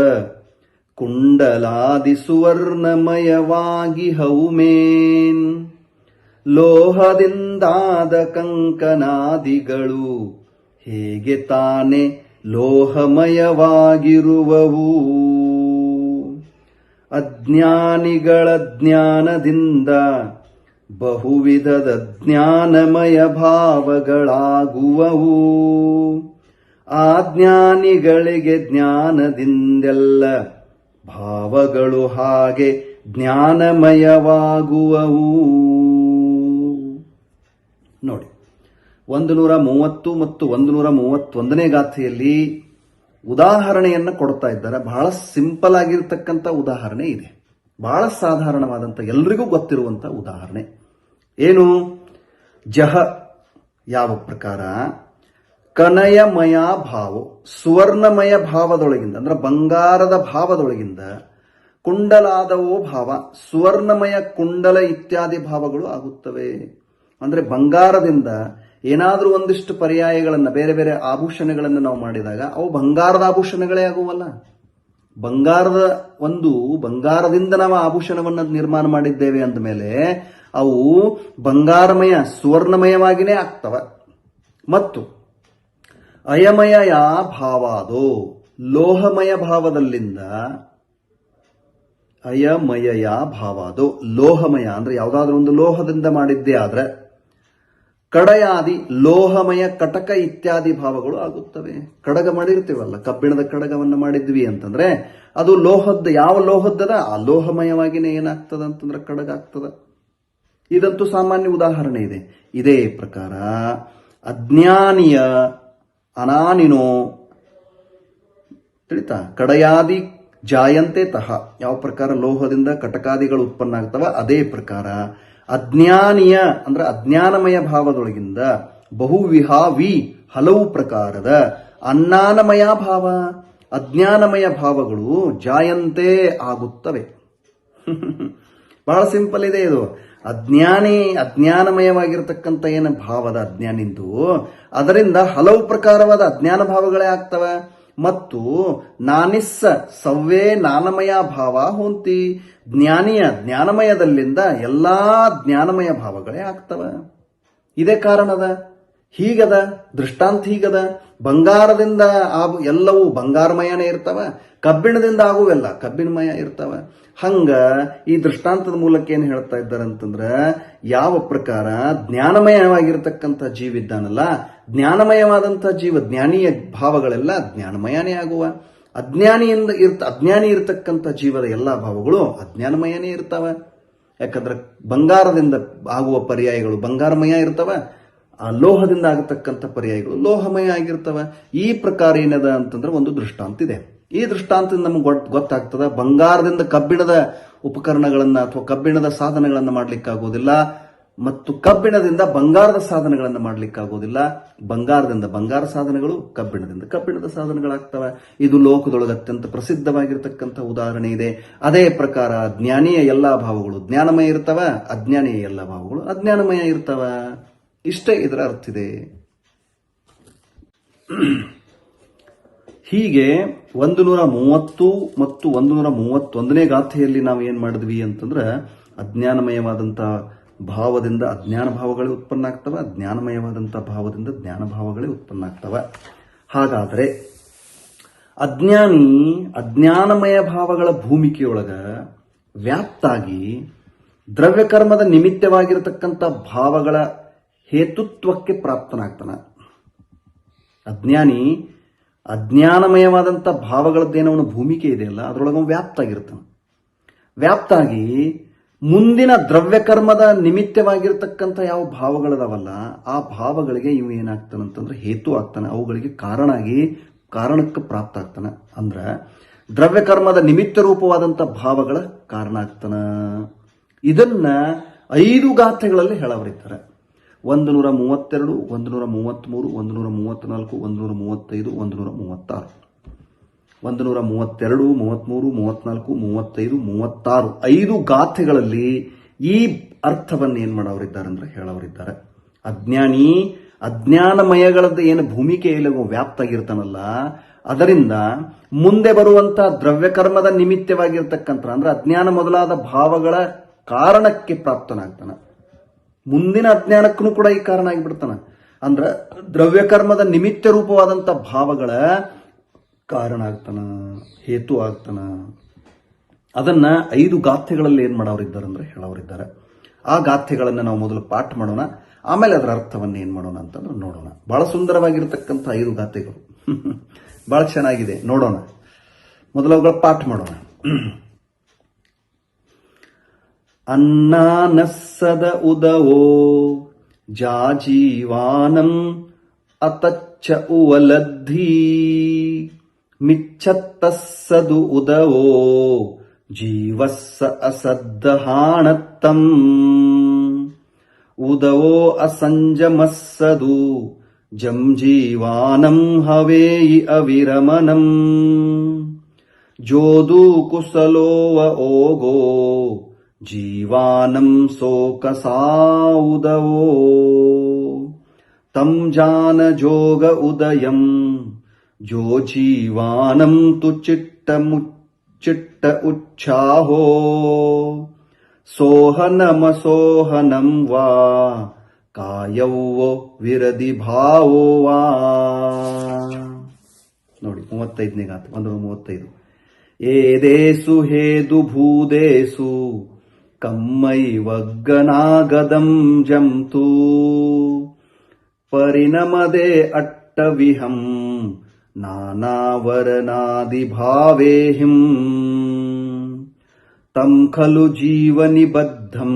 ಕುಂಡಲಾದಿ ಸುವರ್ಣಮಯವಾಗಿ ಹೌಮೇನ್ ಲೋಹದಿಂದಾದ ಕಂಕನಾದಿಗಳು ಹೇಗೆ ತಾನೆ ಲೋಹಮಯವಾಗಿರುವವು. ಅಜ್ಞಾನಿಗಳ ಜ್ಞಾನದಿಂದ ಬಹುವಿಧದ ಜ್ಞಾನಮಯ ಭಾವಗಳಾಗುವವು. ಆ ಜ್ಞಾನಿಗಳಿಗೆ ಜ್ಞಾನದಿಂದೆಲ್ಲ ಭಾವಗಳು ಹಾಗೆ ಜ್ಞಾನಮಯವಾಗುವವು. ನೋಡಿ, 130 ಮತ್ತು 131ನೇ ಗಾಥೆಯಲ್ಲಿ ಉದಾಹರಣೆಯನ್ನು ಕೊಡ್ತಾ ಇದ್ದಾರೆ. ಬಹಳ ಸಿಂಪಲ್ ಆಗಿರ್ತಕ್ಕಂಥ ಉದಾಹರಣೆ ಇದೆ, ಬಹಳ ಸಾಧಾರಣವಾದಂಥ ಎಲ್ರಿಗೂ ಗೊತ್ತಿರುವಂಥ ಉದಾಹರಣೆ. ಏನು? ಜಹ ಯಾವ ಪ್ರಕಾರ? ಕನಯಮಯ ಭಾವ, ಸುವರ್ಣಮಯ ಭಾವದೊಳಗಿಂದ ಅಂದ್ರೆ ಬಂಗಾರದ ಭಾವದೊಳಗಿಂದ ಕುಂಡಲಾದವೋ ಭಾವ, ಸುವರ್ಣಮಯ ಕುಂಡಲ ಇತ್ಯಾದಿ ಭಾವಗಳು ಆಗುತ್ತವೆ. ಅಂದ್ರೆ ಬಂಗಾರದಿಂದ ಏನಾದರೂ ಒಂದಿಷ್ಟು ಪರ್ಯಾಯಗಳನ್ನು, ಬೇರೆ ಬೇರೆ ಆಭೂಷಣಗಳನ್ನು ನಾವು ಮಾಡಿದಾಗ ಅವು ಬಂಗಾರದ ಆಭೂಷಣಗಳೇ ಆಗುವಲ್ಲ. ಬಂಗಾರದಿಂದ ನಾವು ಆಭೂಷಣವನ್ನು ನಿರ್ಮಾಣ ಮಾಡಿದ್ದೇವೆ ಅಂದ ಮೇಲೆ ಅವು ಬಂಗಾರಮಯ ಸುವರ್ಣಮಯವಾಗಿಯೇ ಆಗ್ತವೆ. ಮತ್ತು ಅಯಮಯ ಭಾವಾದೋ ಲೋಹಮಯ ಭಾವದಲ್ಲಿಂದ, ಅಯಮಯ ಭಾವಾದೋ ಲೋಹಮಯ ಅಂದ್ರೆ ಯಾವುದಾದ್ರೂ ಒಂದು ಲೋಹದಿಂದ ಮಾಡಿದ್ದೇ ಆದ್ರೆ ಕಡಯಾದಿ ಲೋಹಮಯ ಕಟಕ ಇತ್ಯಾದಿ ಭಾವಗಳು ಆಗುತ್ತವೆ. ಕಡಗ ಮಾಡಿರ್ತೀವಲ್ಲ, ಕಬ್ಬಿಣದ ಕಡಗವನ್ನು ಮಾಡಿದ್ವಿ ಅಂತಂದ್ರೆ ಅದು ಲೋಹದ, ಯಾವ ಲೋಹದ್ದದ ಆ ಲೋಹಮಯವಾಗಿನೇ ಏನಾಗ್ತದ ಅಂತಂದ್ರೆ ಕಡಗ ಆಗ್ತದ. ಇದಂತೂ ಸಾಮಾನ್ಯ ಉದಾಹರಣೆ ಇದೆ. ಇದೇ ಪ್ರಕಾರ ಅಜ್ಞಾನಿಯ ಅನಾನಿನೋ ತಿಳಿತಾ ಕಡಯಾದಿ ಜಾಯಂತೆ ತಹ, ಯಾವ ಪ್ರಕಾರ ಲೋಹದಿಂದ ಕಟಕಾದಿಗಳು ಉತ್ಪನ್ನ ಆಗ್ತವ ಅದೇ ಪ್ರಕಾರ ಅಜ್ಞಾನಿಯ ಅಂದ್ರೆ ಅಜ್ಞಾನಮಯ ಭಾವದೊಳಗಿಂದ ಬಹುವಿಹಾವಿ ಹಲವು ಪ್ರಕಾರದ ಅಜ್ಞಾನಮಯ ಭಾವ, ಅಜ್ಞಾನಮಯ ಭಾವಗಳು ಜಾಯಂತೆ ಆಗುತ್ತವೆ. ಬಹಳ ಸಿಂಪಲ್ ಇದೆ ಇದು. ಅಜ್ಞಾನಮಯವಾಗಿರತಕ್ಕಂಥ ಏನು ಭಾವದ ಅಜ್ಞಾನಿಂದು, ಅದರಿಂದ ಹಲವು ಪ್ರಕಾರವಾದ ಅಜ್ಞಾನ ಭಾವಗಳೇ ಆಗ್ತವೆ. ಮತ್ತು ನಾನಿಸ್ಸ ಸವ್ವೇ ನಾನಮಯ ಭಾವ ಹೊಂತಿ, ಜ್ಞಾನಿಯ ಜ್ಞಾನಮಯದಲ್ಲಿಂದ ಎಲ್ಲಾ ಜ್ಞಾನಮಯ ಭಾವಗಳೇ ಆಗ್ತವೆ. ಇದೇ ಕಾರಣದ. ಹೀಗದ ದೃಷ್ಟಾಂತ, ಹೀಗದ. ಬಂಗಾರದಿಂದ ಎಲ್ಲವೂ ಬಂಗಾರಮಯನೇ ಇರ್ತವ, ಕಬ್ಬಿಣದಿಂದ ಆಗುವೆಲ್ಲ ಕಬ್ಬಿಣಮಯ ಇರ್ತವ. ಹಂಗ ಈ ದೃಷ್ಟಾಂತದ ಮೂಲಕ ಏನ್ ಹೇಳ್ತಾ ಇದ್ದಾರೆ ಅಂತಂದ್ರ, ಯಾವ ಪ್ರಕಾರ ಜ್ಞಾನಮಯವಾಗಿರ್ತಕ್ಕಂಥ ಜೀವ ಇದ್ದಾನಲ್ಲ, ಜ್ಞಾನಮಯವಾದಂಥ ಜೀವ, ಜ್ಞಾನಿಯ ಭಾವಗಳೆಲ್ಲ ಜ್ಞಾನಮಯನೇ ಆಗುವ. ಅಜ್ಞಾನಿ ಇರತಕ್ಕಂಥ ಜೀವದ ಎಲ್ಲಾ ಭಾವಗಳು ಅಜ್ಞಾನಮಯನೇ ಇರ್ತಾವ. ಯಾಕಂದ್ರೆ ಬಂಗಾರದಿಂದ ಆಗುವ ಪರ್ಯಾಯಗಳು ಬಂಗಾರಮಯ ಇರ್ತವ, ಆ ಲೋಹದಿಂದ ಆಗತಕ್ಕಂಥ ಪರ್ಯಾಯಗಳು ಲೋಹಮಯ ಆಗಿರ್ತವ. ಈ ಪ್ರಕಾರ ಏನದ ಅಂತಂದ್ರೆ ಒಂದು ದೃಷ್ಟಾಂತ ಇದೆ. ಈ ದೃಷ್ಟಾಂತದಿಂದ ನಮ್ಗೆ ಗೊತ್ತಾಗ್ತದ, ಬಂಗಾರದಿಂದ ಕಬ್ಬಿಣದ ಉಪಕರಣಗಳನ್ನ ಅಥವಾ ಕಬ್ಬಿಣದ ಸಾಧನಗಳನ್ನ ಮಾಡ್ಲಿಕ್ಕಾಗೋದಿಲ್ಲ, ಮತ್ತು ಕಬ್ಬಿಣದಿಂದ ಬಂಗಾರದ ಸಾಧನಗಳನ್ನು ಮಾಡ್ಲಿಕ್ಕಾಗೋದಿಲ್ಲ. ಬಂಗಾರದಿಂದ ಬಂಗಾರ ಸಾಧನಗಳು, ಕಬ್ಬಿಣದಿಂದ ಕಬ್ಬಿಣದ ಸಾಧನಗಳಾಗ್ತವೆ. ಇದು ಲೋಕದೊಳಗೆ ಅತ್ಯಂತ ಪ್ರಸಿದ್ಧವಾಗಿರ್ತಕ್ಕಂಥ ಉದಾಹರಣೆ ಇದೆ. ಅದೇ ಪ್ರಕಾರ ಜ್ಞಾನಿಯ ಎಲ್ಲಾ ಭಾವಗಳು ಜ್ಞಾನಮಯ ಇರ್ತವ, ಅಜ್ಞಾನಿಯ ಎಲ್ಲಾ ಭಾವಗಳು ಅಜ್ಞಾನಮಯ ಇರ್ತವ. ಇಷ್ಟೇ ಇದರ ಅರ್ಥ ಇದೆ. ಹೀಗೆ 130 ಮತ್ತು 131ನೇ ಗಾಥೆಯಲ್ಲಿ ನಾವು ಏನ್ ಮಾಡಿದ್ವಿ ಅಂತಂದ್ರೆ, ಅಜ್ಞಾನಮಯವಾದಂಥ ಭಾವದಿಂದ ಅಜ್ಞಾನ ಭಾವಗಳೇ ಉತ್ಪನ್ನ ಆಗ್ತವೆ, ಜ್ಞಾನಮಯವಾದಂಥ ಭಾವದಿಂದ ಜ್ಞಾನ ಭಾವಗಳೇ ಉತ್ಪನ್ನ ಆಗ್ತವೆ. ಹಾಗಾದ್ರೆ ಅಜ್ಞಾನಮಯ ಭಾವಗಳ ಭೂಮಿಕೆಯೊಳಗ ವ್ಯಾಪ್ತಾಗಿ ದ್ರವ್ಯಕರ್ಮದ ನಿಮಿತ್ತವಾಗಿರತಕ್ಕಂಥ ಭಾವಗಳ ಹೇತುತ್ವಕ್ಕೆ ಪ್ರಾಪ್ತನಾಗ್ತಾನ. ಅಜ್ಞಾನಿ ಅಜ್ಞಾನಮಯವಾದಂಥ ಭಾವಗಳದ್ದೇನವನ ಭೂಮಿಕೆ ಇದೆಯಲ್ಲ, ಅದರೊಳಗೆ ವ್ಯಾಪ್ತಾಗಿರ್ತಾನೆ. ವ್ಯಾಪ್ತಾಗಿ ಮುಂದಿನ ದ್ರವ್ಯಕರ್ಮದ ನಿಮಿತ್ತವಾಗಿರ್ತಕ್ಕಂಥ ಯಾವ ಭಾವಗಳದಾವಲ್ಲ ಆ ಭಾವಗಳಿಗೆ ಇವು ಏನಾಗ್ತಾನಂತಂದ್ರೆ ಹೇತು ಆಗ್ತಾನೆ, ಅವುಗಳಿಗೆ ಕಾರಣಕ್ಕೆ ಪ್ರಾಪ್ತ ಆಗ್ತಾನೆ. ಅಂದ್ರೆ ದ್ರವ್ಯಕರ್ಮದ ನಿಮಿತ್ತ ರೂಪವಾದಂಥ ಭಾವಗಳ ಕಾರಣ ಆಗ್ತಾನ. ಇದನ್ನ 5 ಗಾಥೆಗಳಲ್ಲಿ ಹೇಳವರಿದ್ದಾರೆ. 132, 133, 134, 135, 136. 132, 33, 34, 35, 36 5 ಗಾಥೆಗಳಲ್ಲಿ ಈ ಅರ್ಥವನ್ನು ಏನ್ ಮಾಡೋರಿದ್ದಾರೆ ಅಂದ್ರೆ ಹೇಳೋರಿದ್ದಾರೆ. ಅಜ್ಞಾನಮಯಗಳದ್ದು ಏನು ಭೂಮಿಕೆಯಲ್ಲಿ ವ್ಯಾಪ್ತ ಆಗಿರ್ತಾನಲ್ಲ, ಅದರಿಂದ ಮುಂದೆ ಬರುವಂತ ದ್ರವ್ಯಕರ್ಮದ ನಿಮಿತ್ತವಾಗಿರ್ತಕ್ಕಂಥ ಅಂದ್ರೆ ಅಜ್ಞಾನ ಮೊದಲಾದ ಭಾವಗಳ ಕಾರಣಕ್ಕೆ ಪ್ರಾಪ್ತನಾಗ್ತಾನ. ಮುಂದಿನ ಅಜ್ಞಾನಕ್ಕೂ ಕೂಡ ಈ ಕಾರಣ ಆಗಿಬಿಡ್ತಾನ. ಅಂದ್ರ ದ್ರವ್ಯಕರ್ಮದ ನಿಮಿತ್ತ ರೂಪವಾದಂತ ಭಾವಗಳ ಕಾರಣ ಆಗ್ತಾನ, ಹೇತು ಆಗ್ತಾನ. ಅದನ್ನ 5 ಗಾಥೆಗಳಲ್ಲಿ ಏನ್ ಮಾಡೋರಿದ್ದಾರೆ ಅಂದ್ರೆ ಹೇಳೋರಿದ್ದಾರೆ. ಆ ಗಾಥೆಗಳನ್ನ ನಾವು ಮೊದಲು ಪಾಠ ಮಾಡೋಣ, ಆಮೇಲೆ ಅದರ ಅರ್ಥವನ್ನು ಏನ್ ಮಾಡೋಣ ಅಂತಂದ್ರೆ ನೋಡೋಣ. ಬಹಳ ಸುಂದರವಾಗಿರ್ತಕ್ಕಂಥ 5 ಗಾಥೆಗಳು, ಬಹಳ ಚೆನ್ನಾಗಿದೆ, ನೋಡೋಣ. ಮೊದಲು ಅವುಗಳ ಪಾಠ ಮಾಡೋಣ. ಅನ್ನನಸ್ಸದ ಉದವೋ ಜಾಜೀವಾನಂ ಅತಚ್ಚ ಉವಲದ್ಧಿ ಮಿಚ್ಚತ್ತಸ್ಸದು ಉದವೋ ಜೀವಸ್ಸ ಅಸದ್ದಹಾಣತ್ತಂ ಉದವೋ ಅಸಂಜಮಸ್ಸದು ಜಂಜೀವಾನಂ ಹವೇಯಿ ಅವಿರಮನಂ ಜೋದು ಕುಸಲೋವ ಓಗೋ ಜೀವಾನಂ ಸೋಕಸಾವುದವೋ ತಂ ಜಾನ ಜೋಗ ಉದಯಂ ಜೋ ಜೀವಾನಂ ತು ಚಿಟ್ಟ ಮುಚ್ಚಿಟ್ಟ ಉಚ್ಛಾಹೋ ಸೋಹನಮಸೋಹನಂ ವಾ ಕಾಯವ್ವೋ ವಿರದಿ ಭಾವೋ ವಾ. ನೋಡಿ 35ನೇ ಗಾಥ 135. ಏದೇಸು ಹೇದು ಭೂದೇಸು ಕಮ್ಮೈವಗ್ಗನಾಗದಂ ಜಂತು ಪರಿಣಮದೆ ಅಟ್ಟವಿಹಂ ನಾನಾವರನಾದಿ ಭಾವೇಹಿಂ ತಂ ಖಲು ಜೀವನಿಬದ್ಧಂ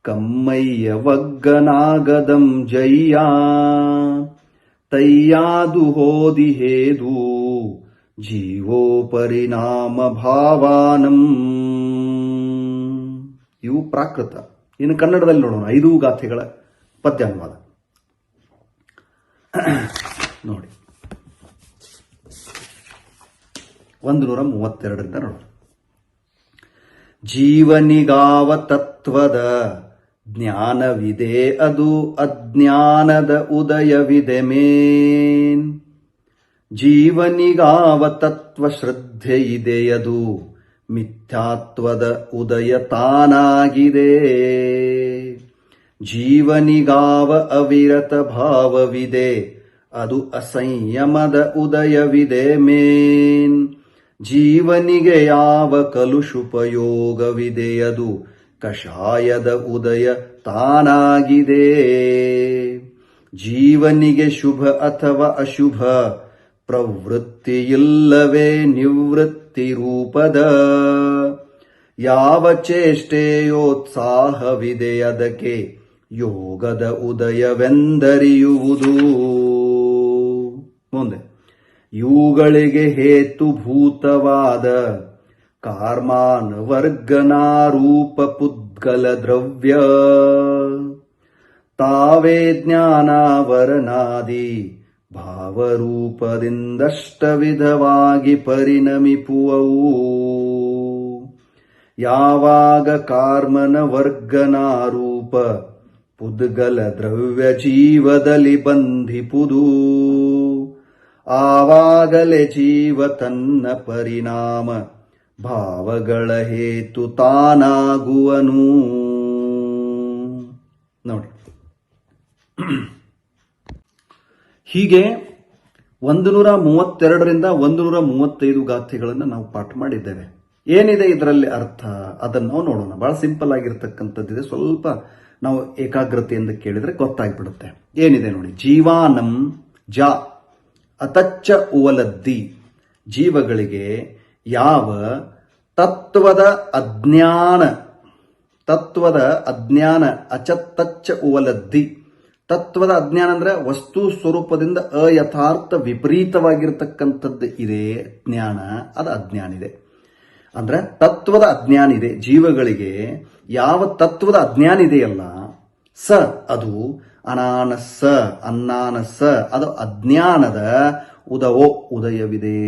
ಕಮ್ಮಯ್ಯವಗ್ಗನಾಗದಂ ಜಯ್ಯಾ ತಯ್ಯಾದು ಹೋದಿ ಹೇದು ಜೀವೋ ಪರಿಣಾಮ ಭಾವಾನಂ. ಇವು ಪ್ರಾಕೃತ. ಇನ್ನು ಕನ್ನಡದಲ್ಲಿ ನೋಡೋಣ 5 ಗಾಥೆಗಳ ಪದ್ಯಾನುವಾದ ನೋಡಿ. 132ರಿಂದ ನೋಡೋಣ. ಜೀವನಿಗಾವ ತತ್ವದ ಜ್ಞಾನವಿದೆ, ಅದು ಅಜ್ಞಾನದ ಉದಯವಿದೆ ಮೇನ್. ಜೀವನಿಗಾವ ತತ್ವ ಶ್ರದ್ಧೆ ಇದೆಯದು ಮಿಥ್ಯಾತ್ವದ ಉದಯ ತಾನಾಗಿದೆ. ಜೀವನಿಗಾವ ಅವಿರತ ಭಾವವಿದೆ, ಅದು ಅಸಂಯಮದ ಉದಯವಿದೆ ಮೇನ್. ಜೀವನಿಗೆ ಯಾವ ಕಲುಷುಪಯೋಗವಿದೆಯದು ಕಷಾಯದ ಉದಯ ತಾನಾಗಿದೆ. ಜೀವನಿಗೆ ಶುಭ ಅಥವಾ ಅಶುಭ ಪ್ರವೃತ್ತಿಯಿಲ್ಲವೇ ನಿವೃತ್ತಿ ರೂಪದ. ಯಾವ ಚೇಷ್ಟೆಯೋತ್ಸಾಹವಿದೆ ಅದಕ್ಕೆ ಯೋಗದ ಉದಯವೆಂದರಿಯುವುದು. ಮುಂದೆ ಇವುಗಳಿಗೆ ಹೇತುಭೂತವಾದ ಕಾರ್ಮಾನ್ ವರ್ಗನಾರೂಪ ಪುದ್ಗಲ ದ್ರವ್ಯ ತಾವೇ ಜ್ಞಾನಾವರನಾದಿ ಭಾವರೂಪದಿಂದಷ್ಟವಿಧವಾಗಿ ಪರಿಣಮಿಪುವವು. ಯಾವಾಗ ಕಾರ್ಮನ ವರ್ಗನಾರೂಪ ಪುದ್ಗಲ ದ್ರವ್ಯ ಜೀವದಲ್ಲಿ ಬಂಧಿಪುದು, ಆವಾಗಲೇ ಜೀವ ತನ್ನ ಪರಿಣಾಮ ಭಾವಗಳ ಹೇತು ತಾನಾಗುವನು. ನೋಡಿ, ಹೀಗೆ 132ರಿಂದ 135 ಗಾಥೆಗಳನ್ನು ನಾವು ಪಾಠ ಮಾಡಿದ್ದೇವೆ. ಏನಿದೆ ಇದರಲ್ಲಿ ಅರ್ಥ ಅದನ್ನು ನಾವು ನೋಡೋಣ. ಬಹಳ ಸಿಂಪಲ್ ಆಗಿರ್ತಕ್ಕಂಥದ್ದಿದೆ. ಸ್ವಲ್ಪ ನಾವು ಏಕಾಗ್ರತೆಯಿಂದ ಕೇಳಿದ್ರೆ ಗೊತ್ತಾಗ್ಬಿಡುತ್ತೆ. ಏನಿದೆ ನೋಡಿ. ಜೀವಾನಂ ಜ ಅತಚ್ಚ ಉವಲದ್ದಿ, ಜೀವಗಳಿಗೆ ಯಾವ ತತ್ವದ ಅಜ್ಞಾನ ತತ್ವದ ಅಜ್ಞಾನ ಅಚತ್ತಚ್ಚ ಉವಲದ್ದಿ. ತತ್ವದ ಅಜ್ಞಾನ ಅಂದ್ರೆ ವಸ್ತು ಸ್ವರೂಪದಿಂದ ಅಯಥಾರ್ಥ ವಿಪರೀತವಾಗಿರ್ತಕ್ಕಂಥದ್ದು ಇದೆ ಜ್ಞಾನ, ಅದು ಅಜ್ಞಾನ ಇದೆ. ಅಂದ್ರೆ ತತ್ವದ ಅಜ್ಞಾನ ಇದೆ ಜೀವಗಳಿಗೆ. ಯಾವ ತತ್ವದ ಅಜ್ಞಾನ ಇದೆಯಲ್ಲ ಸ ಅದು ಅನಾನಸ ಅನ್ನಾನಸ, ಅದು ಅಜ್ಞಾನದ ಉದವೋ ಉದಯವಿದೆ.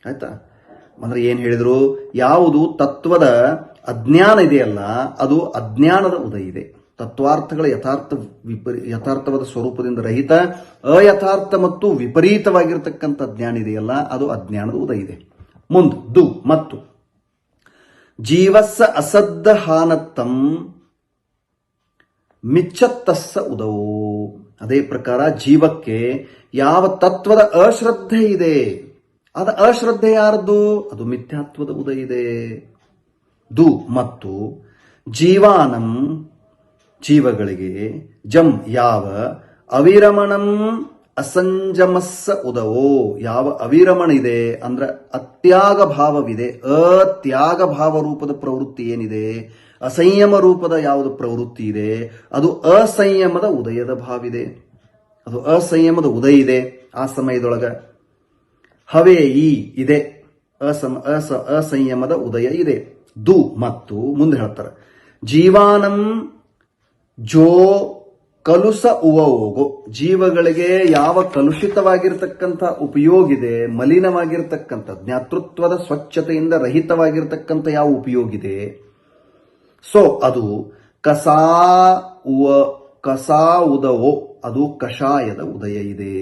ಆಯ್ತಾ? ಅಂದ್ರೆ ಏನ್ ಹೇಳಿದ್ರು, ಯಾವುದು ತತ್ವದ ಅಜ್ಞಾನ ಇದೆಯಲ್ಲ ಅದು ಅಜ್ಞಾನದ ಉದಯ ಇದೆ. ತತ್ವಾರ್ಥಗಳ ಯಥಾರ್ಥವಾದ ಸ್ವರೂಪದಿಂದ ರಹಿತ ಅಯಥಾರ್ಥ ಮತ್ತು ವಿಪರೀತವಾಗಿರ್ತಕ್ಕಂಥ ಜ್ಞಾನ ಇದೆಯಲ್ಲ ಅದು ಅಜ್ಞಾನದ ಉದಯ ಇದೆ. ಮುಂದೆ ದು ಮತ್ತು ಜೀವಸ್ಸ ಅಸದ್ದ ಹಾನತ್ತಂ ಮಿಚ್ಚತ್ತಸ್ಸ ಉದವೋ. ಅದೇ ಪ್ರಕಾರ ಜೀವಕ್ಕೆ ಯಾವ ತತ್ವದ ಅಶ್ರದ್ಧೆ ಇದೆ, ಅದು ಅಶ್ರದ್ಧೆ ಯಾರದ್ದು, ಅದು ಮಿಥ್ಯಾತ್ವದ ಉದಯ ಇದೆ. ದು ಮತ್ತು ಜೀವಾನಂ ಜೀವಗಳಿಗೆ ಜಂ ಯಾವ ಅವಿರಮಣಂ ಅಸಂಜಮಸ್ಸ ಉದವೋ. ಯಾವ ಅವಿರಮಣ ಇದೆ ಅಂದ್ರೆ ಅತ್ಯಾಗ ಭಾವವಿದೆ, ಅತ್ಯಾಗ ಭಾವ ರೂಪದ ಪ್ರವೃತ್ತಿ ಏನಿದೆ, ಅಸಂಯಮ ರೂಪದ ಯಾವುದು ಪ್ರವೃತ್ತಿ ಇದೆ ಅದು ಅಸಂಯಮದ ಉದಯದ ಭಾವಿದೆ. ಅದು ಅಸಂಯಮದ ಉದಯ ಇದೆ. ಆ ಸಮಯದೊಳಗ ಹವೇ ಈ ಇದೆ, ಅಸಂಯಮದ ಉದಯ ಇದೆ. ದು ಮತ್ತು ಮುಂದೆ ಹೇಳ್ತಾರೆ ಜೀವಾನಂ ಜೋ ಕಲುಸ ಉವೋಗೋ. ಜೀವಗಳಿಗೆ ಯಾವ ಕಲುಷಿತವಾಗಿರ್ತಕ್ಕಂಥ ಉಪಯೋಗ ಇದೆ, ಮಲಿನವಾಗಿರ್ತಕ್ಕಂಥ ಜ್ಞಾತೃತ್ವದ ಸ್ವಚ್ಛತೆಯಿಂದ ರಹಿತವಾಗಿರ್ತಕ್ಕಂಥ ಯಾವ ಉಪಯೋಗ ಇದೆ ಸೊ ಅದು ಕಸಾ ಉದವೋ, ಅದು ಕಷಾಯದ ಉದಯ ಇದೆ.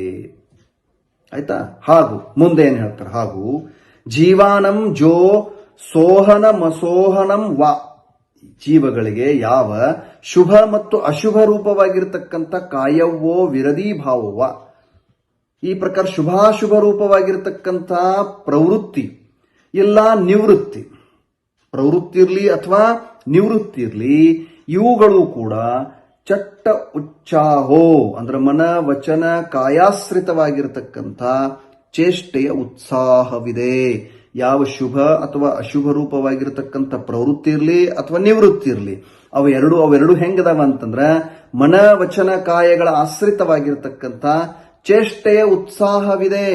ಆಯ್ತಾ? ಹಾಗೂ ಮುಂದೆ ಏನ್ ಹೇಳ್ತಾರೆ, ಹಾಗೂ ಜೀವಾನಂ ಜೋ ಸೋಹನ ಮಸೋಹನಂ ವಾ. ಜೀವಗಳಿಗೆ ಯಾವ ಶುಭ ಮತ್ತು ಅಶುಭ ರೂಪವಾಗಿರ್ತಕ್ಕಂಥ ಕಾಯವೋ ವಿರದಿ ಭಾವವ. ಈ ಪ್ರಕಾರ ಶುಭಾಶುಭ ರೂಪವಾಗಿರ್ತಕ್ಕಂಥ ಪ್ರವೃತ್ತಿ ಇಲ್ಲ ನಿವೃತ್ತಿ, ಪ್ರವೃತ್ತಿ ಇರಲಿ ಅಥವಾ ನಿವೃತ್ತಿ ಇರಲಿ, ಇವುಗಳು ಕೂಡ ಚಟ್ಟ ಉಚ್ಚಾಹೋ ಅಂದ್ರೆ ಮನ ವಚನ ಕಾಯಾಶ್ರಿತವಾಗಿರ್ತಕ್ಕಂಥ ಚೇಷ್ಟೆಯ ಉತ್ಸಾಹವಿದೆ. ಯಾವ ಶುಭ ಅಥವಾ ಅಶುಭ ರೂಪವಾಗಿರ್ತಕ್ಕಂಥ ಪ್ರವೃತ್ತಿ ಇರಲಿ ಅಥವಾ ನಿವೃತ್ತಿ ಇರಲಿ, ಅವೆರಡು ಹೆಂಗದಾವ ಅಂತಂದ್ರ ಮನ ವಚನ ಕಾಯಗಳ ಆಶ್ರಿತವಾಗಿರ್ತಕ್ಕಂಥ ಚೇಷ್ಟೆಯ ಉತ್ಸಾಹವಿದೆ,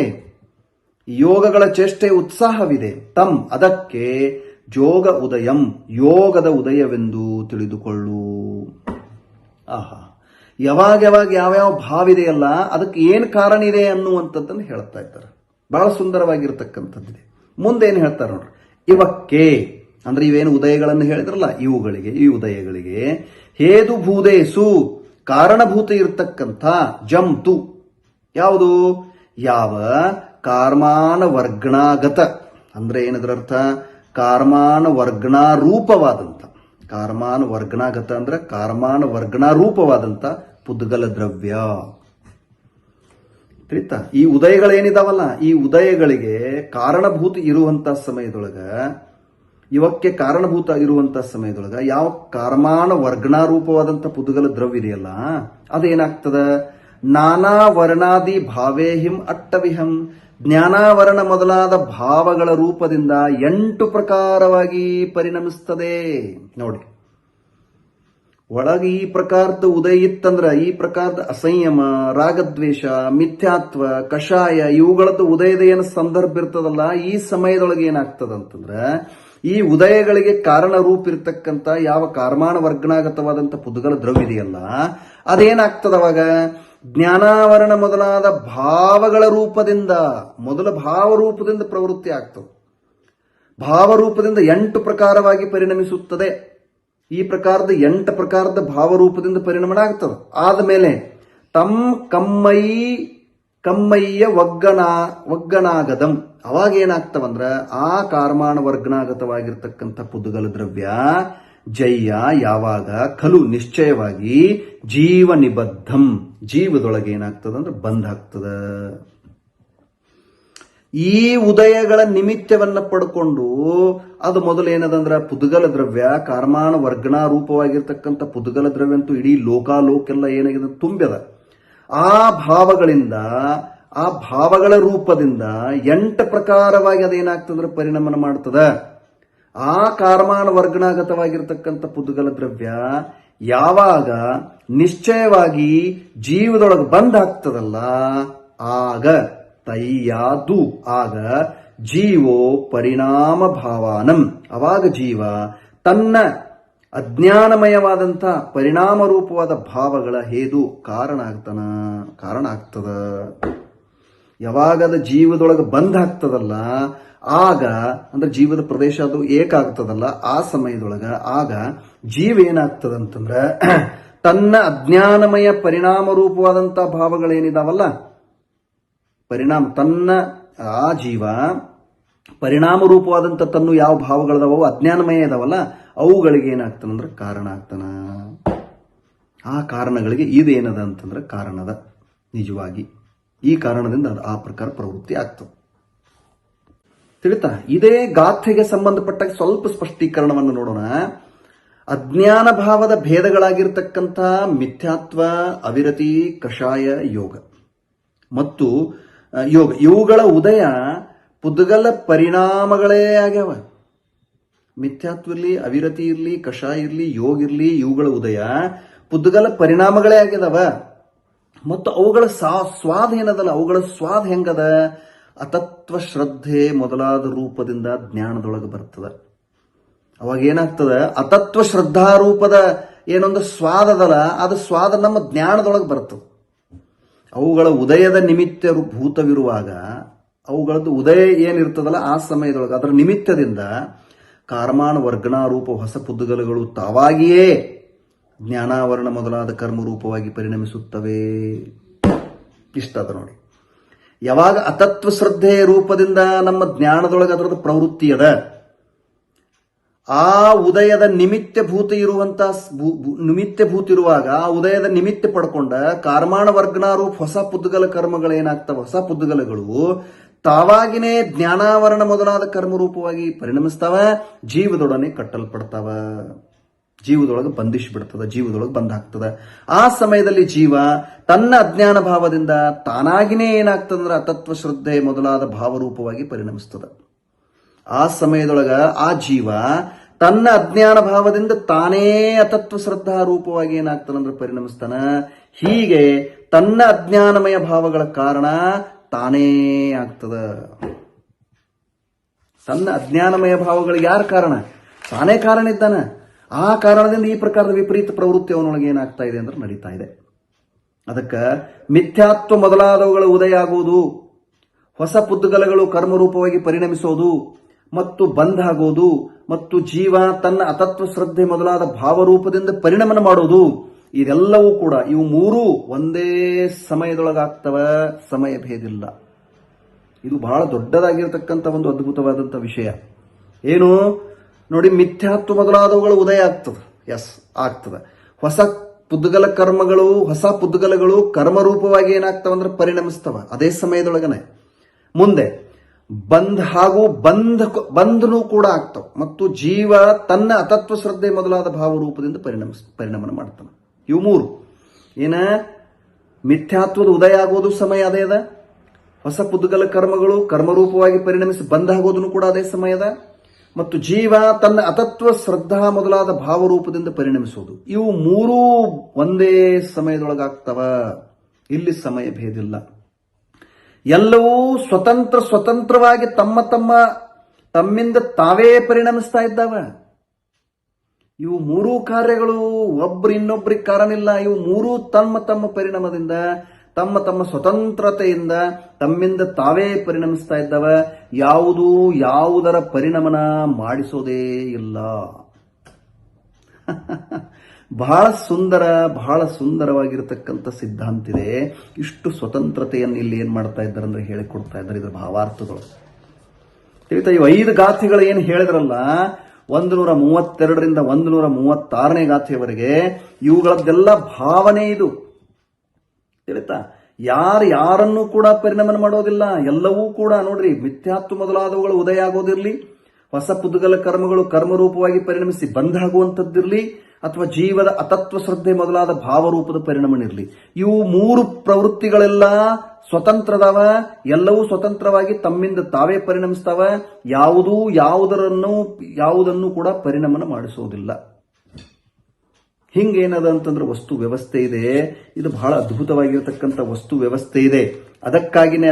ಯೋಗಗಳ ಚೇಷ್ಟೆಯ ಉತ್ಸಾಹವಿದೆ. ತಮ್ ಅದಕ್ಕೆ ಜೋಗ ಉದಯಂ ಯೋಗದ ಉದಯವೆಂದು ತಿಳಿದುಕೊಳ್ಳು. ಆಹಾ, ಯಾವಾಗ ಯಾವ್ಯಾವ ಭಾವ ಇದೆಯಲ್ಲ ಅದಕ್ಕೆ ಏನ್ ಕಾರಣ ಇದೆ ಅನ್ನುವಂಥದ್ದನ್ನು ಹೇಳ್ತಾ ಇದ್ದಾರೆ. ಬಹಳ ಸುಂದರವಾಗಿರ್ತಕ್ಕಂಥದ್ದಿದೆ. ಮುಂದೆ ಏನು ಹೇಳ್ತಾರೆ ನೋಡ್ರಿ, ಇವಕ್ಕೆ ಅಂದ್ರೆ ಇವೇನು ಉದಯಗಳನ್ನು ಹೇಳಿದ್ರಲ್ಲ ಇವುಗಳಿಗೆ, ಈ ಉದಯಗಳಿಗೆ ಹೇದು ಭೂದೇಸು ಕಾರಣಭೂತ ಇರತಕ್ಕಂಥ ಜಂತು ಯಾವುದು, ಯಾವ ಕಾರ್ಮಾನ ವರ್ಗಣಾಗತ ಅಂದ್ರೆ ಏನದ್ರ ಅರ್ಥ, ಕಾರ್ಮಾನ ವರ್ಗಣಾರೂಪವಾದಂಥ, ಕಾರ್ಮಾನ ವರ್ಗಣಾಗತ ಅಂದ್ರೆ ಕಾರ್ಮಾನ ವರ್ಗಣಾರೂಪವಾದಂಥ ಪುದ್ಗಲ ದ್ರವ್ಯ. ತಿಳಿತಾ? ಈ ಉದಯಗಳೇನಿದಾವಲ್ಲ ಈ ಉದಯಗಳಿಗೆ ಕಾರಣಭೂತ ಇರುವಂತ ಸಮಯದೊಳಗ, ಇವಕ್ಕೆ ಕಾರಣಭೂತ ಇರುವಂತ ಸಮಯದೊಳಗ ಯಾವ ಕಾರ್ಮಾನ ವರ್ಗಣಾರೂಪವಾದಂಥ ಪುದ್ಗಲ ದ್ರವ್ಯ ಇದೆಯಲ್ಲ ಅದೇನಾಗ್ತದ, ನಾನಾ ವರ್ಣಾದಿ ಭಾವೇಹಿಂ ಅಟ್ಟವಿಹಂ. ಜ್ಞಾನಾವರಣ ಮೊದಲಾದ ಭಾವಗಳ ರೂಪದಿಂದ 8 ಪ್ರಕಾರವಾಗಿ ಪರಿಣಮಿಸ್ತದೆ. ನೋಡಿ, ಒಳಗೆ ಈ ಪ್ರಕಾರದ ಉದಯ ಇತ್ತಂದ್ರ ಈ ಪ್ರಕಾರದ ಅಸಂಯಮ, ರಾಗದ್ವೇಷ, ಮಿಥ್ಯಾತ್ವ, ಕಷಾಯ ಇವುಗಳದ್ದು ಉದಯದ ಏನು ಸಂದರ್ಭ ಇರ್ತದಲ್ಲ ಈ ಸಮಯದೊಳಗೆ ಏನಾಗ್ತದಂತಂದ್ರ ಈ ಉದಯಗಳಿಗೆ ಕಾರಣ ರೂಪ ಇರ್ತಕ್ಕಂಥ ಯಾವ ಕಾರ್ಮಾನ ವರ್ಗಣಾಗತವಾದಂಥ ಪುದ್ಗಲ ದ್ರವ್ಯ ಇದೆಯಲ್ಲ ಅದೇನಾಗ್ತದ ಅವಾಗ ಜ್ಞಾನಾವರಣ ಮೊದಲಾದ ಭಾವಗಳ ರೂಪದಿಂದ, ಮೊದಲ ಭಾವರೂಪದಿಂದ ಪ್ರವೃತ್ತಿ ಆಗ್ತದೆ. ಭಾವರೂಪದಿಂದ 8 ಪ್ರಕಾರವಾಗಿ ಪರಿಣಮಿಸುತ್ತದೆ. ಈ ಪ್ರಕಾರದ 8 ಪ್ರಕಾರದ ಭಾವರೂಪದಿಂದ ಪರಿಣಾಮ ಆಗ್ತದೆ. ಆದಮೇಲೆ ತಮ್ ಕಮ್ಮಯ್ಯ ಒಗ್ಗನಾಗದಂ ಅವಾಗ ಏನಾಗ್ತವಂದ್ರ ಆ ಕಾರ್ಮಾಣ ವರ್ಗನಾಗತವಾಗಿರ್ತಕ್ಕಂಥ ಪುದ್ಗಲ ದ್ರವ್ಯ ಜಯ್ಯ ಯಾವಾಗ ಖಲು ನಿಶ್ಚಯವಾಗಿ ಜೀವ ನಿಬದ್ಧಂ ಜೀವದೊಳಗೆ ಏನಾಗ್ತದಂದ್ರೆ ಬಂದ್ ಆಗ್ತದ. ಈ ಉದಯಗಳ ನಿಮಿತ್ತವನ್ನ ಪಡ್ಕೊಂಡು ಅದು ಮೊದಲೇನದಂದ್ರ ಪುದ್ಗಲ ದ್ರವ್ಯ ಕಾರ್ಮಾಣ ವರ್ಗಣ ರೂಪವಾಗಿರ್ತಕ್ಕಂಥ ಪುದ್ಗಲ ದ್ರವ್ಯ ಅಂತೂ ಇಡೀ ಲೋಕಾಲೋಕೆಲ್ಲ ಏನಾಗಿದೆ ತುಂಬ್ಯದ. ಆ ಭಾವಗಳಿಂದ ಆ ಭಾವಗಳ ರೂಪದಿಂದ 8 ಪ್ರಕಾರವಾಗಿ ಅದೇನಾಗ್ತದ್ರ ಪರಿಣಾಮನ ಮಾಡ್ತದ. ಆ ಕಾರ್ಮಾನ ವರ್ಗನಾಗತವಾಗಿರ್ತಕ್ಕಂಥ ಪುದ್ಗಲ ದ್ರವ್ಯ ಯಾವಾಗ ನಿಶ್ಚಯವಾಗಿ ಜೀವದೊಳಗೆ ಬಂದಾಗ್ತದಲ್ಲ, ಆಗ ತೈಯಾದು, ಆಗ ಜೀವೋ ಪರಿಣಾಮ ಭಾವಾನಂ, ಅವಾಗ ಜೀವ ತನ್ನ ಅಜ್ಞಾನಮಯವಾದಂಥ ಪರಿಣಾಮ ರೂಪವಾದ ಭಾವಗಳ ಹೇದು ಕಾರಣ ಆಗ್ತದ. ಯಾವಾಗದ ಜೀವದೊಳಗೆ ಬಂದಾಗ್ತದಲ್ಲ, ಆಗ ಅಂದ್ರೆ ಜೀವದ ಪ್ರದೇಶ ಅದು ಏಕಾಗ್ತದಲ್ಲ, ಆ ಸಮಯದೊಳಗ ಆಗ ಜೀವ ಏನಾಗ್ತದಂತಂದ್ರ ತನ್ನ ಅಜ್ಞಾನಮಯ ಪರಿಣಾಮ ರೂಪವಾದಂಥ ಭಾವಗಳೇನಿದಾವಲ್ಲ, ಪರಿಣಾಮ ತನ್ನ ಆ ಜೀವ ಪರಿಣಾಮ ರೂಪವಾದಂಥ ತನ್ನ ಯಾವ ಭಾವಗಳದಾವೋ ಅಜ್ಞಾನಮಯ ಇದಾವಲ್ಲ, ಅವುಗಳಿಗೆ ಏನಾಗ್ತಾನಂದ್ರೆ ಕಾರಣ ಆಗ್ತಾನ. ಆ ಕಾರಣಗಳಿಗೆ ಇದೇನದ ಅಂತಂದ್ರೆ ಕಾರಣದ, ನಿಜವಾಗಿ ಈ ಕಾರಣದಿಂದ ಅದು ಆ ಪ್ರಕಾರ ಪ್ರವೃತ್ತಿ ಆಗ್ತದೆ. ತಿಳಿತಾ? ಇದೇ ಗಾಥೆಗೆ ಸಂಬಂಧಪಟ್ಟ ಸ್ವಲ್ಪ ಸ್ಪಷ್ಟೀಕರಣವನ್ನು ನೋಡೋಣ. ಅಜ್ಞಾನ ಭಾವದ ಭೇದಗಳಾಗಿರ್ತಕ್ಕಂಥ ಮಿಥ್ಯಾತ್ವ, ಅವಿರತಿ, ಕಷಾಯ, ಯೋಗ ಮತ್ತು ಯೋಗ, ಇವುಗಳ ಉದಯ ಪುದ್ಗಲ ಪರಿಣಾಮಗಳೇ ಆಗ್ಯಾವ. ಮಿಥ್ಯಾತ್ವ ಇರ್ಲಿ, ಅವಿರತಿ ಇರ್ಲಿ, ಕಷಾಯ ಇರ್ಲಿ, ಯೋಗ ಇರ್ಲಿ, ಇವುಗಳ ಉದಯ ಪುದ್ಗಲ ಪರಿಣಾಮಗಳೇ ಆಗ್ಯದವ. ಮತ್ತು ಅವುಗಳ ಸ್ವಾದ ಏನದಲ್ಲ, ಅವುಗಳ ಸ್ವಾದ ಹೆಂಗದ, ಅತತ್ವ ಶ್ರದ್ಧೆ ಮೊದಲಾದ ರೂಪದಿಂದ ಜ್ಞಾನದೊಳಗೆ ಬರ್ತದ. ಅವಾಗ ಏನಾಗ್ತದ, ಅತತ್ವ ಶ್ರದ್ಧಾ ರೂಪದ ಏನೊಂದು ಸ್ವಾದ ಅದಲ್ಲ, ಅದು ಸ್ವಾದ ನಮ್ಮ ಜ್ಞಾನದೊಳಗೆ ಬರ್ತದೆ. ಅವುಗಳ ಉದಯದ ನಿಮಿತ್ತ ಭೂತವಿರುವಾಗ ಅವುಗಳದ್ದು ಉದಯ ಏನಿರ್ತದಲ್ಲ ಆ ಸಮಯದೊಳಗೆ ಅದರ ನಿಮಿತ್ತದಿಂದ ಕಾರ್ಮಾಣ ವರ್ಗಣಾರೂಪ ಹೊಸ ಪುದ್ಗಲಗಳು ತಾವಾಗಿಯೇ ಜ್ಞಾನಾವರಣ ಮೊದಲಾದ ಕರ್ಮರೂಪವಾಗಿ ಪರಿಣಮಿಸುತ್ತವೆ. ಇಷ್ಟದ ನೋಡಿ. ಯಾವಾಗ ಅತತ್ವ ಶ್ರದ್ಧೆಯ ರೂಪದಿಂದ ನಮ್ಮ ಜ್ಞಾನದೊಳಗೆ ಅದರದ್ದು ಪ್ರವೃತ್ತಿ ಅದ, ಆ ಉದಯದ ನಿಮಿತ್ತ ಭೂತ ಇರುವಾಗ ಆ ಉದಯದ ನಿಮಿತ್ತ ಪಡ್ಕೊಂಡ ಕಾರ್ಮಾಣ ವರ್ಗಣಾರೂಪ ಹೊಸ ಪುದ್ಗಲ ಕರ್ಮಗಳೇನಾಗ್ತವೆ, ಹೊಸ ಪುದ್ಗಲಗಳು ತಾವಾಗಿನೇ ಜ್ಞಾನಾವರಣ ಮೊದಲಾದ ಕರ್ಮರೂಪವಾಗಿ ಪರಿಣಮಿಸ್ತಾವ, ಜೀವದೊಡನೆ ಕಟ್ಟಲ್ಪಡ್ತಾವ, ಜೀವದೊಳಗೆ ಬಂಧಿಸಿಬಿಡ್ತದ, ಜೀವದೊಳಗೆ ಬಂದಾಗ್ತದ. ಆ ಸಮಯದಲ್ಲಿ ಜೀವ ತನ್ನ ಅಜ್ಞಾನ ಭಾವದಿಂದ ತಾನಾಗಿನೇ ಏನಾಗ್ತದಂದ್ರೆ ಅತತ್ವ ಶ್ರದ್ಧೆ ಮೊದಲಾದ ಭಾವರೂಪವಾಗಿ ಪರಿಣಮಿಸ್ತದ. ಆ ಸಮಯದೊಳಗ ಆ ಜೀವ ತನ್ನ ಅಜ್ಞಾನ ಭಾವದಿಂದ ತಾನೇ ಅತತ್ವ ಶ್ರದ್ಧಾ ರೂಪವಾಗಿ ಏನಾಗ್ತಾನಂದ್ರೆ ಪರಿಣಮಿಸ್ತಾನ. ಹೀಗೆ ತನ್ನ ಅಜ್ಞಾನಮಯ ಭಾವಗಳ ಕಾರಣ ತಾನೇ ಆಗ್ತದ. ತನ್ನ ಅಜ್ಞಾನಮಯ ಭಾವಗಳಿಗೆ ಯಾರು ಕಾರಣ? ತಾನೇ ಕಾರಣ ಇದ್ದಾನ. ಆ ಕಾರಣದಿಂದ ಈ ಪ್ರಕಾರದ ವಿಪರೀತ ಪ್ರವೃತ್ತಿ ಅವನೊಳಗೆ ಏನಾಗ್ತಾ ಇದೆ ಅಂದ್ರೆ ನಡೀತಾ ಇದೆ. ಅದಕ್ಕೆ ಮಿಥ್ಯಾತ್ವ ಮೊದಲಾದವುಗಳ ಉದಯ ಆಗುವುದು, ಹೊಸ ಪುದ್ಗಲಗಳು ಕರ್ಮರೂಪವಾಗಿ ಪರಿಣಮಿಸೋದು ಮತ್ತು ಬಂದ್ ಆಗೋದು, ಮತ್ತು ಜೀವ ತನ್ನ ಅತತ್ವ ಶ್ರದ್ಧೆ ಮೊದಲಾದ ಭಾವರೂಪದಿಂದ ಪರಿಣಮನ ಮಾಡೋದು, ಇದೆಲ್ಲವೂ ಕೂಡ ಇವು ಮೂರೂ ಒಂದೇ ಸಮಯದೊಳಗಾಗ್ತವ, ಸಮಯ ಭೇದಿಲ್ಲ. ಇದು ಬಹಳ ದೊಡ್ಡದಾಗಿರ್ತಕ್ಕಂಥ ಒಂದು ಅದ್ಭುತವಾದಂಥ ವಿಷಯ. ಏನು ನೋಡಿ, ಮಿಥ್ಯಾತ್ವ ಮೊದಲಾದವುಗಳು ಉದಯ ಆಗ್ತದೆ, ಆಗ್ತದೆ. ಹೊಸ ಪುದ್ಗಲ ಕರ್ಮಗಳು, ಹೊಸ ಪುದ್ಗಲಗಳು ಕರ್ಮರೂಪವಾಗಿ ಏನಾಗ್ತವಂದ್ರೆ ಪರಿಣಮಿಸ್ತವ ಅದೇ ಸಮಯದೊಳಗನೆ. ಮುಂದೆ ಬಂಧನೂ ಕೂಡ ಆಗ್ತವೆ, ಮತ್ತು ಜೀವ ತನ್ನ ಅತತ್ವ ಶ್ರದ್ಧೆ ಮೊದಲಾದ ಭಾವರೂಪದಿಂದ ಪರಿಣಮನ ಮಾಡ್ತಾನೆ. ಇವು ಮೂರು ಏನ, ಮಿಥ್ಯಾತ್ವದ ಉದಯ ಆಗೋದು ಸಮಯ ಅದೇ ಅದ, ಹೊಸ ಪುದ್ಗಲ ಕರ್ಮಗಳು ಕರ್ಮರೂಪವಾಗಿ ಪರಿಣಮಿಸಿ ಬಂಧ ಆಗೋದನ್ನು ಕೂಡ ಅದೇ ಸಮಯದ, ಮತ್ತು ಜೀವ ತನ್ನ ಅತತ್ವ ಶ್ರದ್ಧಾ ಮೊದಲಾದ ಭಾವರೂಪದಿಂದ ಪರಿಣಮಿಸುವುದು, ಇವು ಮೂರೂ ಒಂದೇ ಸಮಯದೊಳಗಾಗ್ತವ. ಇಲ್ಲಿ ಸಮಯ ಭೇದಿಲ್ಲ. ಎಲ್ಲವೂ ಸ್ವತಂತ್ರವಾಗಿ ತಮ್ಮಿಂದ ತಾವೇ ಪರಿಣಮಿಸ್ತಾ ಇದ್ದಾವ. ಇವು ಮೂರೂ ಕಾರ್ಯಗಳು ಒಬ್ರು ಇನ್ನೊಬ್ರಿಗೆ ಕಾರಣ ಇಲ್ಲ. ಇವು ಮೂರೂ ತಮ್ಮ ಪರಿಣಾಮದಿಂದ ತಮ್ಮ ಸ್ವತಂತ್ರತೆಯಿಂದ ತಮ್ಮಿಂದ ತಾವೇ ಪರಿಣಮಿಸ್ತಾ ಇದ್ದಾವ. ಯಾವುದರ ಪರಿಣಮನ ಮಾಡಿಸೋದೇ ಇಲ್ಲ. ಬಹಳ ಸುಂದರವಾಗಿರತಕ್ಕಂಥ ಸಿದ್ಧಾಂತ ಇದೆ. ಇಷ್ಟು ಸ್ವತಂತ್ರತೆಯನ್ನು ಇಲ್ಲಿ ಏನ್ ಮಾಡ್ತಾ ಇದ್ದಾರೆ ಅಂದ್ರೆ ಹೇಳಿಕೊಡ್ತಾ ಇದ್ದಾರೆ ಇದರ ಭಾವಾರ್ಥಗಳು. ತಿಳಿತಾ? ಇವು 5 ಗಾಥೆಗಳು ಏನು ಹೇಳಿದ್ರಲ್ಲ, 132ರಿಂದ 136ನೇ ಗಾಥೆಯವರೆಗೆ ಇವುಗಳದ್ದೆಲ್ಲ ಭಾವನೆ. ಇದು ತಿಳಿತಾ? ಯಾರನ್ನೂ ಕೂಡ ಪರಿಣಮನ ಮಾಡೋದಿಲ್ಲ. ಎಲ್ಲವೂ ಕೂಡ ನೋಡ್ರಿ, ಮಿಥ್ಯಾತ್ವ ಮೊದಲಾದವುಗಳು ಉದಯ ಆಗೋದಿರ್ಲಿ, ಹೊಸ ಪುದ್ಗಲ ಕರ್ಮಗಳು ಕರ್ಮರೂಪವಾಗಿ ಪರಿಣಮಿಸಿ ಬಂಧ ಆಗುವಂಥದ್ದಿರ್ಲಿ, ಅಥವಾ ಜೀವದ ಅತತ್ವ ಶ್ರದ್ಧೆ ಮೊದಲಾದ ಭಾವರೂಪದ ಪರಿಣಮನಿರಲಿ, ಇವು ಮೂರು ಪ್ರವೃತ್ತಿಗಳೆಲ್ಲ ಸ್ವತಂತ್ರದವ, ಎಲ್ಲವೂ ಸ್ವತಂತ್ರವಾಗಿ ತಮ್ಮಿಂದ ತಾವೇ ಪರಿಣಮಿಸ್ತಾವ. ಯಾವುದನ್ನು ಕೂಡ ಪರಿಣಾಮನ ಮಾಡಿಸುವುದಿಲ್ಲ. ಹಿಂಗೇನದ ಅಂತಂದ್ರೆ ವಸ್ತು ವ್ಯವಸ್ಥೆ ಇದೆ. ಇದು ಬಹಳ ಅದ್ಭುತವಾಗಿರತಕ್ಕಂಥ ವಸ್ತು ವ್ಯವಸ್ಥೆ ಇದೆ. ಅದಕ್ಕಾಗಿನೇ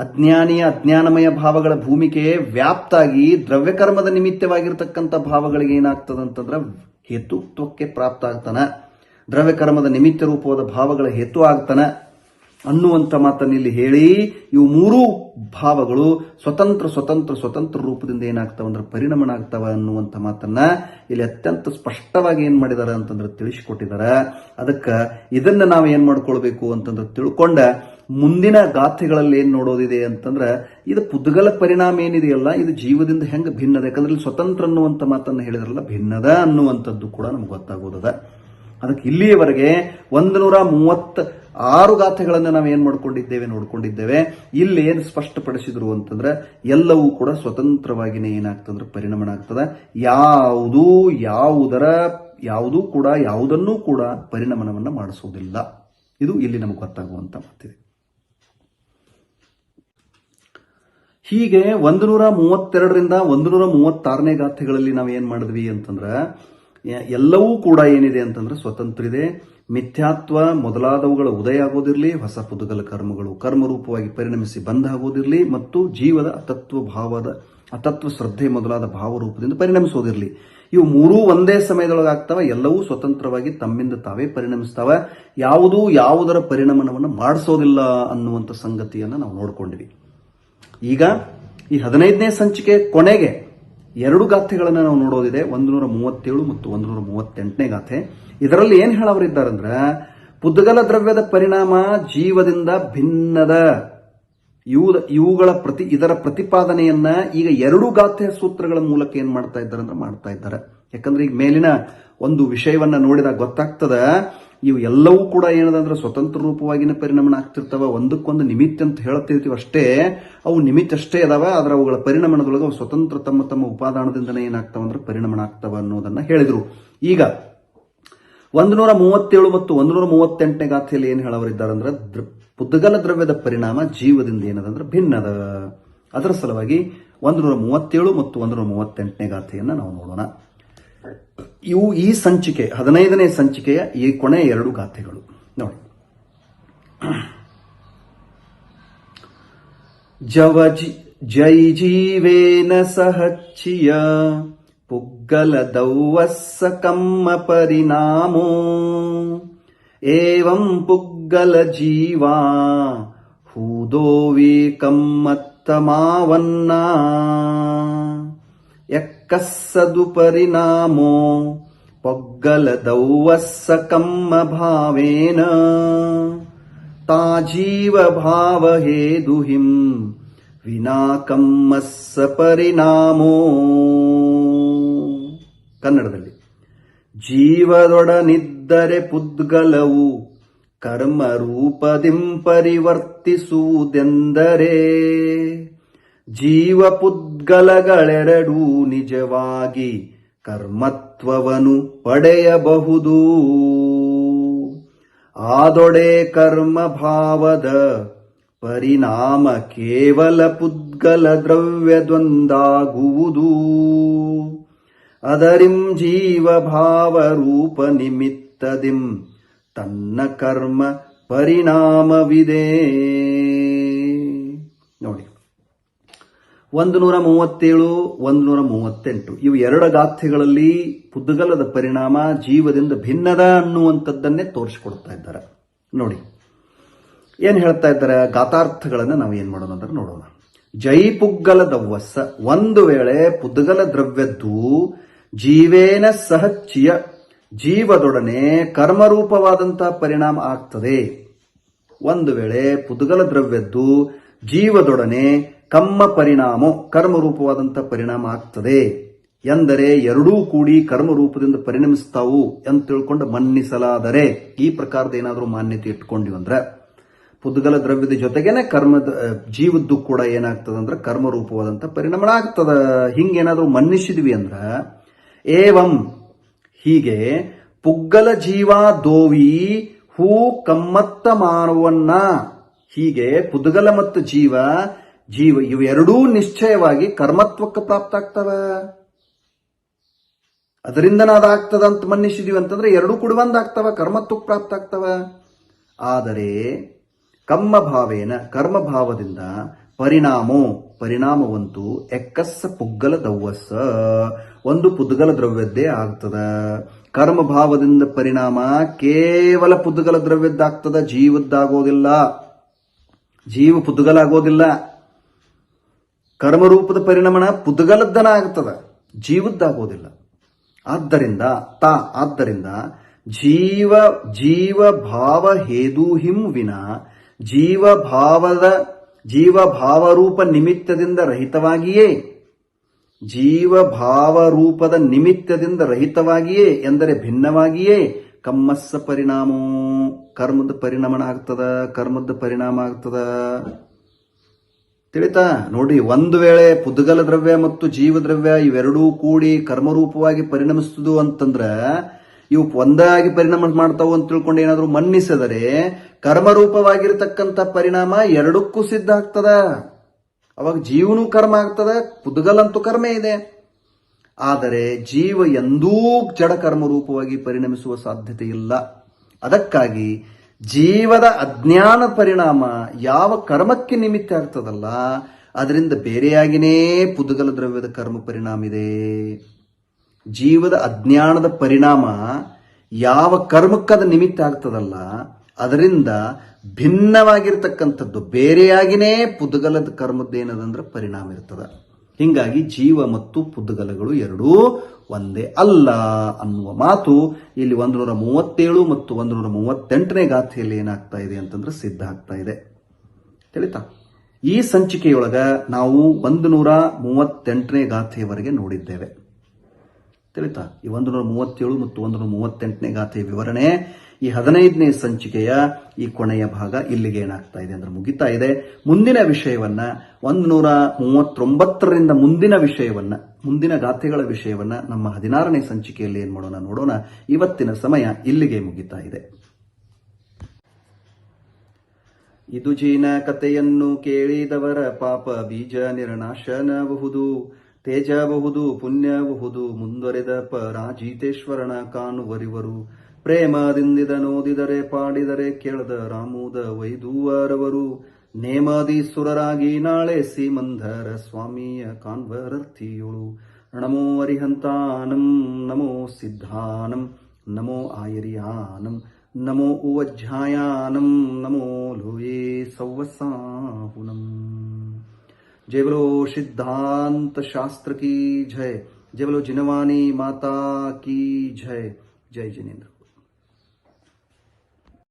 ಅಜ್ಞಾನಿಯ ಅಜ್ಞಾನಮಯ ಭಾವಗಳ ಭೂಮಿಕೆ ವ್ಯಾಪ್ತಾಗಿ ದ್ರವ್ಯಕರ್ಮದ ನಿಮಿತ್ತವಾಗಿರ್ತಕ್ಕಂಥ ಭಾವಗಳಿಗೆ ಏನಾಗ್ತದಂತಂದ್ರೆ ಹೇತುತ್ವಕ್ಕೆ ಪ್ರಾಪ್ತ ಆಗ್ತಾನ. ದ್ರವ್ಯಕರ್ಮದ ನಿಮಿತ್ತ ರೂಪವಾದ ಭಾವಗಳ ಹೇತು ಆಗ್ತಾನ ಅನ್ನುವಂಥ ಮಾತನ್ನು ಇಲ್ಲಿ ಹೇಳಿ, ಇವು ಮೂರೂ ಭಾವಗಳು ಸ್ವತಂತ್ರ ರೂಪದಿಂದ ಏನಾಗ್ತಾವ ಅಂದ್ರೆ ಪರಿಣಾಮನ ಆಗ್ತಾವ ಅನ್ನುವಂಥ ಮಾತನ್ನ ಇಲ್ಲಿ ಅತ್ಯಂತ ಸ್ಪಷ್ಟವಾಗಿ ಏನ್ ಮಾಡಿದಾರ ಅಂತಂದ್ರೆ ತಿಳಿಸಿಕೊಟ್ಟಿದ್ದಾರೆ. ಅದಕ್ಕೆ ಇದನ್ನ ನಾವು ಏನ್ ಮಾಡ್ಕೊಳ್ಬೇಕು ಅಂತಂದ್ರೆ ತಿಳ್ಕೊಂಡ ಮುಂದಿನ ಗಾಥೆಗಳಲ್ಲಿ ಏನ್ ನೋಡೋದಿದೆ ಅಂತಂದ್ರೆ ಇದು ಪುದ್ಗಲ ಪರಿಣಾಮ ಏನಿದೆಯಲ್ಲ, ಇದು ಜೀವದಿಂದ ಹೆಂಗ ಭಿನ್ನದ. ಯಾಕಂದ್ರೆ ಇಲ್ಲಿ ಸ್ವತಂತ್ರ ಅನ್ನುವಂಥ ಮಾತನ್ನ ಹೇಳಿದ್ರಲ್ಲ, ಭಿನ್ನದ ಅನ್ನುವಂಥದ್ದು ಕೂಡ ನಮ್ಗೆ ಗೊತ್ತಾಗೋದದ. ಅದಕ್ಕೆ ಇಲ್ಲಿಯವರೆಗೆ 136 ಗಾಥೆಗಳನ್ನು ನಾವು ಏನ್ ನೋಡ್ಕೊಂಡಿದ್ದೇವೆ. ಇಲ್ಲಿ ಏನು ಸ್ಪಷ್ಟಪಡಿಸಿದ್ರು ಅಂತಂದ್ರೆ ಎಲ್ಲವೂ ಕೂಡ ಸ್ವತಂತ್ರವಾಗಿನೇ ಏನಾಗ್ತಂದ್ರೆ ಪರಿಣಾಮನ ಆಗ್ತದ. ಯಾವುದೂ ಕೂಡ ಯಾವುದನ್ನೂ ಕೂಡ ಪರಿಣಾಮನವನ್ನ ಮಾಡಿಸುವುದಿಲ್ಲ. ಇದು ಇಲ್ಲಿ ನಮಗೆ ಗೊತ್ತಾಗುವಂತ ಮಾತಿದೆ. ಹೀಗೆ 132ರಿಂದ 136ನೇ ಗಾಥೆಗಳಲ್ಲಿ ನಾವು ಏನ್ ಮಾಡಿದ್ವಿ ಅಂತಂದ್ರೆ ಎಲ್ಲವೂ ಕೂಡ ಏನಿದೆ ಅಂತಂದ್ರೆ ಸ್ವತಂತ್ರ ಇದೆ. ಮಿಥ್ಯಾತ್ವ ಮೊದಲಾದವುಗಳ ಉದಯ ಆಗೋದಿರಲಿ, ಹೊಸ ಪುದ್ಗಲ ಕರ್ಮಗಳು ಕರ್ಮರೂಪವಾಗಿ ಪರಿಣಮಿಸಿ ಬಂದ್ ಆಗೋದಿರಲಿ, ಮತ್ತು ಜೀವದ ಅತತ್ವ ಶ್ರದ್ಧೆ ಮೊದಲಾದ ಭಾವರೂಪದಿಂದ ಪರಿಣಮಿಸೋದಿರಲಿ, ಇವು ಮೂರೂ ಒಂದೇ ಸಮಯದೊಳಗಾಗ್ತವ. ಎಲ್ಲವೂ ಸ್ವತಂತ್ರವಾಗಿ ತಮ್ಮಿಂದ ತಾವೇ ಪರಿಣಮಿಸ್ತಾವ. ಯಾವುದರ ಪರಿಣಾಮವನ್ನು ಮಾಡಿಸೋದಿಲ್ಲ ಅನ್ನುವಂಥ ಸಂಗತಿಯನ್ನು ನಾವು ನೋಡ್ಕೊಂಡಿವಿ. ಈಗ ಈ 15ನೇ ಸಂಚಿಕೆ ಕೊನೆಗೆ 2 ಗಾಥೆಗಳನ್ನು ನಾವು ನೋಡೋದಿದೆ, 137 ಮತ್ತು 138ನೇ ಗಾಥೆ. ಇದರಲ್ಲಿ ಏನ್ ಹೇಳವರಿದ್ದಾರಂದ್ರ ಪುದ್ಗಲ ದ್ರವ್ಯದ ಪರಿಣಾಮ ಜೀವದಿಂದ ಭಿನ್ನದ. ಇದರ ಪ್ರತಿಪಾದನೆಯನ್ನ ಈಗ 2 ಗಾಥೆಯ ಸೂತ್ರಗಳ ಮೂಲಕ ಏನ್ ಮಾಡ್ತಾ ಇದ್ದಾರೆ. ಯಾಕಂದ್ರೆ ಈಗ ಮೇಲಿನ ಒಂದು ವಿಷಯವನ್ನ ನೋಡಿದಾಗ ಗೊತ್ತಾಗ್ತದ, ಇವು ಎಲ್ಲವೂ ಕೂಡ ಏನದಂದ್ರೆ ಸ್ವತಂತ್ರ ರೂಪವಾಗಿನ ಪರಿಣಾಮ ಆಗ್ತಿರ್ತಾವ. ಒಂದಕ್ಕೊಂದು ನಿಮಿತ್ತ ಅಂತ ಹೇಳ್ತಿರ್ತೀವಿ ಅಷ್ಟೇ, ಅವು ನಿಮಿತ್ತ ಅಷ್ಟೇ ಅದಾವ. ಆದ್ರೆ ಅವುಗಳ ಪರಿಣಾಮದೊಳಗೆ ಅವು ಸ್ವತಂತ್ರ ತಮ್ಮ ಉಪಾದಾನದಿಂದನೇ ಏನಾಗ್ತಾವ ಅಂದ್ರೆ ಪರಿಣಾಮ ಆಗ್ತಾವ ಅನ್ನೋದನ್ನ ಹೇಳಿದ್ರು. ಈಗ 137 ಮತ್ತು 138ನೇ ಗಾಥೆಯಲ್ಲಿ ಏನ್ ಹೇಳವರಿದ್ದಾರೆ ಅಂದ್ರೆ ಪುದ್ಗಲ ದ್ರವ್ಯದ ಪರಿಣಾಮ ಜೀವದಿಂದ ಏನದಂದ್ರೆ ಭಿನ್ನದ. ಅದರ ಸಲುವಾಗಿ 137 ಮತ್ತು 138ನೇ ಗಾಥೆಯನ್ನ ನಾವು ನೋಡೋಣ. ಇವು ಈ ಸಂಚಿಕೆ 15ನೇ ಸಂಚಿಕೆಯ ಈ ಕೊನೆಯ 2 ಗಾಥೆಗಳು ನೋಡಿ. ಜೈ ಜೀವೇನ ಸಹಚ್ಚಿಯ ಪುಗ್ಗಲ ದೌವಸ್ಸ ಕಮ್ಮ ಪರಿಣಾಮೋ ಏವಂ ಪುಗ್ಗಲ ಜೀವಾ ಹೂದೋವಿ ಕಮ್ಮತ್ತಮಾವನ್ನ ಕಸ್ಸದು ಪರಿಣಾಮೋ ಪೊಗ್ಗಲ ದೌವಸ್ಸ ಕಮ್ಮ ಭಾವೇನ ತಾಜೀವ ಭಾವ ಹೇದುಹಿಂ ವಿನಾ ಕಮ್ಮಸ್ಸ ಪರಿಣಾಮೋ. ಕನ್ನಡದಲ್ಲಿ ಜೀವದೊಡನಿದ್ದರೆ ಪುದ್ಗಲವು ಕರ್ಮ ರೂಪದಿಂ ಪರಿವರ್ತಿಸುವುದೆಂದರೆ ಜೀವ ಪುದ್ಗಲಗಳೆರಡೂ ನಿಜವಾಗಿ ಕರ್ಮತ್ವವನ್ನು ಪಡೆಯಬಹುದು. ಆದೊಡೆ ಕರ್ಮ ಭಾವದ ಪರಿಣಾಮ ಕೇವಲ ಪುದ್ಗಲ ದ್ರವ್ಯದೊಂದಾಗುವುದು. ಅದರಿಂ ಜೀವ ಭಾವ ರೂಪ ನಿಮಿತ್ತದಿಂ ತನ್ನ ಕರ್ಮ ಪರಿಣಾಮವಿದೆ. ನೋಡಿ, 137, 138 ಇವು 2 ಗಾಥೆಗಳಲ್ಲಿ ಪುದ್ಗಲದ ಪರಿಣಾಮ ಜೀವದಿಂದ ಭಿನ್ನದ ಅನ್ನುವಂಥದ್ದನ್ನೇ ತೋರಿಸಿಕೊಡ್ತಾ ಇದ್ದಾರೆ. ನೋಡಿ ಏನ್ ಹೇಳ್ತಾ ಇದ್ದಾರೆ, ಗಾಥಾರ್ಥಗಳನ್ನು ನಾವು ಏನ್ ಮಾಡೋಣ ಅಂದ್ರೆ ನೋಡೋಣ. ಜೈ ಪುಗ್ಗಲ ದವ್ವಸ್ಸ, ಒಂದು ವೇಳೆ ಪುದ್ಗಲ ದ್ರವ್ಯದ್ದು ಜೀವೇನ ಸಹಚ್ಚಿಯ ಜೀವದೊಡನೆ ಕರ್ಮರೂಪವಾದಂತಹ ಪರಿಣಾಮ ಆಗ್ತದೆ. ಒಂದು ವೇಳೆ ಪುದ್ಗಲ ದ್ರವ್ಯದ್ದು ಜೀವದೊಡನೆ ಕಮ್ಮ ಪರಿಣಾಮ ಕರ್ಮರೂಪವಾದಂತಹ ಪರಿಣಾಮ ಆಗ್ತದೆ ಎಂದರೆ ಎರಡೂ ಕೂಡಿ ಕರ್ಮರೂಪದಿಂದ ಪರಿಣಮಿಸ್ತಾವು ಅಂತ ತಿಳ್ಕೊಂಡು ಮನ್ನಿಸಲಾದರೆ, ಈ ಪ್ರಕಾರದ ಏನಾದರೂ ಮಾನ್ಯತೆ ಇಟ್ಕೊಂಡಿವಂದ್ರೆ ಪುದ್ಗಲ ದ್ರವ್ಯದ ಜೊತೆಗೇನೆ ಜೀವದ್ದು ಕೂಡ ಏನಾಗ್ತದಂದ್ರೆ ಕರ್ಮರೂಪವಾದಂತ ಪರಿಣಾಮ ಆಗ್ತದ. ಹಿಂಗೇನಾದ್ರೂ ಮನ್ನಿಸಿದ್ವಿ ಅಂದ್ರ ಏವಂ ಹೀಗೆ ಪುಗ್ಗಲ ಜೀವ ದೋವಿ ಹೂ ಕಮ್ಮತ್ತ ಮಾನವನ್ನ ಹೀಗೆ ಪುದ್ಗಲ ಮತ್ತು ಜೀವ ಇವೆರಡೂ ನಿಶ್ಚಯವಾಗಿ ಕರ್ಮತ್ವಕ್ಕೆ ಪ್ರಾಪ್ತ ಆಗ್ತವ. ಅದರಿಂದ ಅದಾಗ್ತದ ಅಂತ ಮನ್ನಿಸಿದೀವಿ ಅಂತಂದ್ರೆ ಎರಡೂ ಕೂಡ ಒಂದಾಗ್ತವ, ಕರ್ಮತ್ವಕ್ಕೆ ಪ್ರಾಪ್ತ ಆಗ್ತವ. ಆದರೆ ಕರ್ಮಭಾವದಿಂದ ಪರಿಣಾಮವಂತೂ ಎಕ್ಕಸ್ಸ ಪುಗ್ಗಲ ದವ್ವಸ್ಸ, ಒಂದು ಪುದ್ಗಲ ದ್ರವ್ಯದ್ದೇ ಆಗ್ತದ. ಕರ್ಮಭಾವದಿಂದ ಪರಿಣಾಮ ಕೇವಲ ಪುದ್ಗಲ ದ್ರವ್ಯದ್ದಾಗ್ತದ, ಜೀವದ್ದಾಗೋದಿಲ್ಲ. ಜೀವ ಪುದ್ಗಲ ಆಗೋದಿಲ್ಲ. ಕರ್ಮರೂಪದ ಪರಿಣಾಮನ ಪುದ್ಗಲದ್ದನ ಆಗ್ತದ, ಜೀವದ್ದಾಗೋದಿಲ್ಲ. ಆದ್ದರಿಂದ ಜೀವ ಭಾವ ಹೇದುಹಿಂ ವಿನ ಜೀವ ಭಾವರೂಪ ನಿಮಿತ್ತದಿಂದ ರಹಿತವಾಗಿಯೇ ಎಂದರೆ ಭಿನ್ನವಾಗಿಯೇ ಕಮ್ಮಸ್ಸ ಪರಿಣಾಮೋ, ಕರ್ಮದ ಪರಿಣಾಮ ಆಗ್ತದ. ತಿಳಿತಾ ನೋಡಿ, ಒಂದು ವೇಳೆ ಪುದ್ಗಲ ದ್ರವ್ಯ ಮತ್ತು ಜೀವ ದ್ರವ್ಯ ಇವೆರಡೂ ಕೂಡಿ ಕರ್ಮರೂಪವಾಗಿ ಪರಿಣಮಿಸುವುದು ಅಂತಂದ್ರ ಇವು ಒಂದಾಗಿ ಪರಿಣಾಮ ಮಾಡ್ತಾವು ಅಂತ ತಿಳ್ಕೊಂಡು ಏನಾದ್ರೂ ಮನ್ನಿಸಿದರೆ ಕರ್ಮರೂಪವಾಗಿರ್ತಕ್ಕಂಥ ಪರಿಣಾಮ ಎರಡಕ್ಕೂ ಸಿದ್ಧ ಆಗ್ತದ. ಅವಾಗ ಜೀವನೂ ಕರ್ಮ ಆಗ್ತದ, ಪುದ್ಗಲಂತೂ ಕರ್ಮ ಇದೆ. ಆದರೆ ಜೀವ ಎಂದೂ ಜಡ ಕರ್ಮರೂಪವಾಗಿ ಪರಿಣಮಿಸುವ ಸಾಧ್ಯತೆ ಇಲ್ಲ. ಅದಕ್ಕಾಗಿ ಜೀವದ ಅಜ್ಞಾನ ಪರಿಣಾಮ ಯಾವ ಕರ್ಮಕ್ಕೆ ನಿಮಿತ್ತ ಆಗ್ತದಲ್ಲ, ಅದರಿಂದ ಬೇರೆಯಾಗಿನೇ ಪುದ್ಗಲ ದ್ರವ್ಯದ ಕರ್ಮ ಪರಿಣಾಮ ಇದೆ. ಜೀವದ ಅಜ್ಞಾನದ ಪರಿಣಾಮ ಯಾವ ಕರ್ಮಕ್ಕದ ನಿಮಿತ್ತ ಆಗ್ತದಲ್ಲ, ಅದರಿಂದ ಭಿನ್ನವಾಗಿರ್ತಕ್ಕಂಥದ್ದು ಬೇರೆಯಾಗಿನೇ ಪುದ್ಗಲದ ಕರ್ಮದ್ದೇನದಂದ್ರೆ ಪರಿಣಾಮ ಇರ್ತದ. ಹಿಂಗಾಗಿ ಜೀವ ಮತ್ತು ಪುದ್ಗಲಗಳು ಎರಡೂ ಒಂದೇ ಅಲ್ಲ ಅನ್ನುವ ಮಾತು ಇಲ್ಲಿ 137 ಮತ್ತು 138ನೇ ಗಾಥೆಯಲ್ಲಿ ಏನಾಗ್ತಾ ಇದೆ ಅಂತಂದ್ರೆ ಸಿದ್ಧ ಆಗ್ತಾ ಇದೆ. ತಿಳಿತಾ? ಈ ಸಂಚಿಕೆಯೊಳಗ ನಾವು 138ನೇ ಗಾಥೆಯವರೆಗೆ ನೋಡಿದ್ದೇವೆ. ತಿಳಿತಾ? ಈ 137 ಮತ್ತು 138ನೇ ಗಾಥೆಯ ವಿವರಣೆ ಈ 15ನೇ ಸಂಚಿಕೆಯ ಈ ಕೊನೆಯ ಭಾಗ ಇಲ್ಲಿಗೆ ಏನಾಗ್ತಾ ಇದೆ ಅಂದ್ರೆ ಮುಗಿತಾ ಇದೆ. ಮುಂದಿನ ವಿಷಯವನ್ನ 139ರಿಂದ ಮುಂದಿನ ಗಾಥೆಗಳ ವಿಷಯವನ್ನ ನಮ್ಮ 16ನೇ ಸಂಚಿಕೆಯಲ್ಲಿ ಏನ್ ಮಾಡೋಣ ನೋಡೋಣ. ಇವತ್ತಿನ ಸಮಯ ಇಲ್ಲಿಗೆ ಮುಗಿತಾ ಇದೆ. ಇದು ಜೀನ ಕಥೆಯನ್ನು ಕೇಳಿದವರ ಪಾಪ ಬೀಜ ನಿರ್ನಾಶನಬಹುದು, ತೇಜಬಹುದು, ಪುಣ್ಯಬಹುದು, ಮುಂದುವರೆದ ಪರಾಜಿತೇಶ್ವರನ ಕಾಣುವರಿವರು. ಪ್ರೇಮದಿಂದಿದ ನೋದಿದರೆ ಪಾಡಿದರೆ ಕೇಳದ ರಾಮೂದ ವೈದುವರವರು. ನೇಮದಿ ಸುರರಾಗಿ ನಾಳೆ ಸೀಮಂಧರ ಸ್ವಾಮಿಯ ಕಾನ್ವರರ್ಥಿಯೋಳು. ನಮೋ ಅರಿಹಂತಾನಂ, ನಮೋ ಸಿದ್ಧಾನಂ, ನಮೋ ಆಯರ್ಯಾನಂ, ನಮೋ ಉವಜ್ಜಾಯಾನಂ, ನಮೋ ಲೋಯೇ ಸೌವಸಾಹುನಂ. जय बोलो सिद्धांत शास्त्र की जय, जय बोलो जिनवानी माता की जय. जय जिनेन्द्र.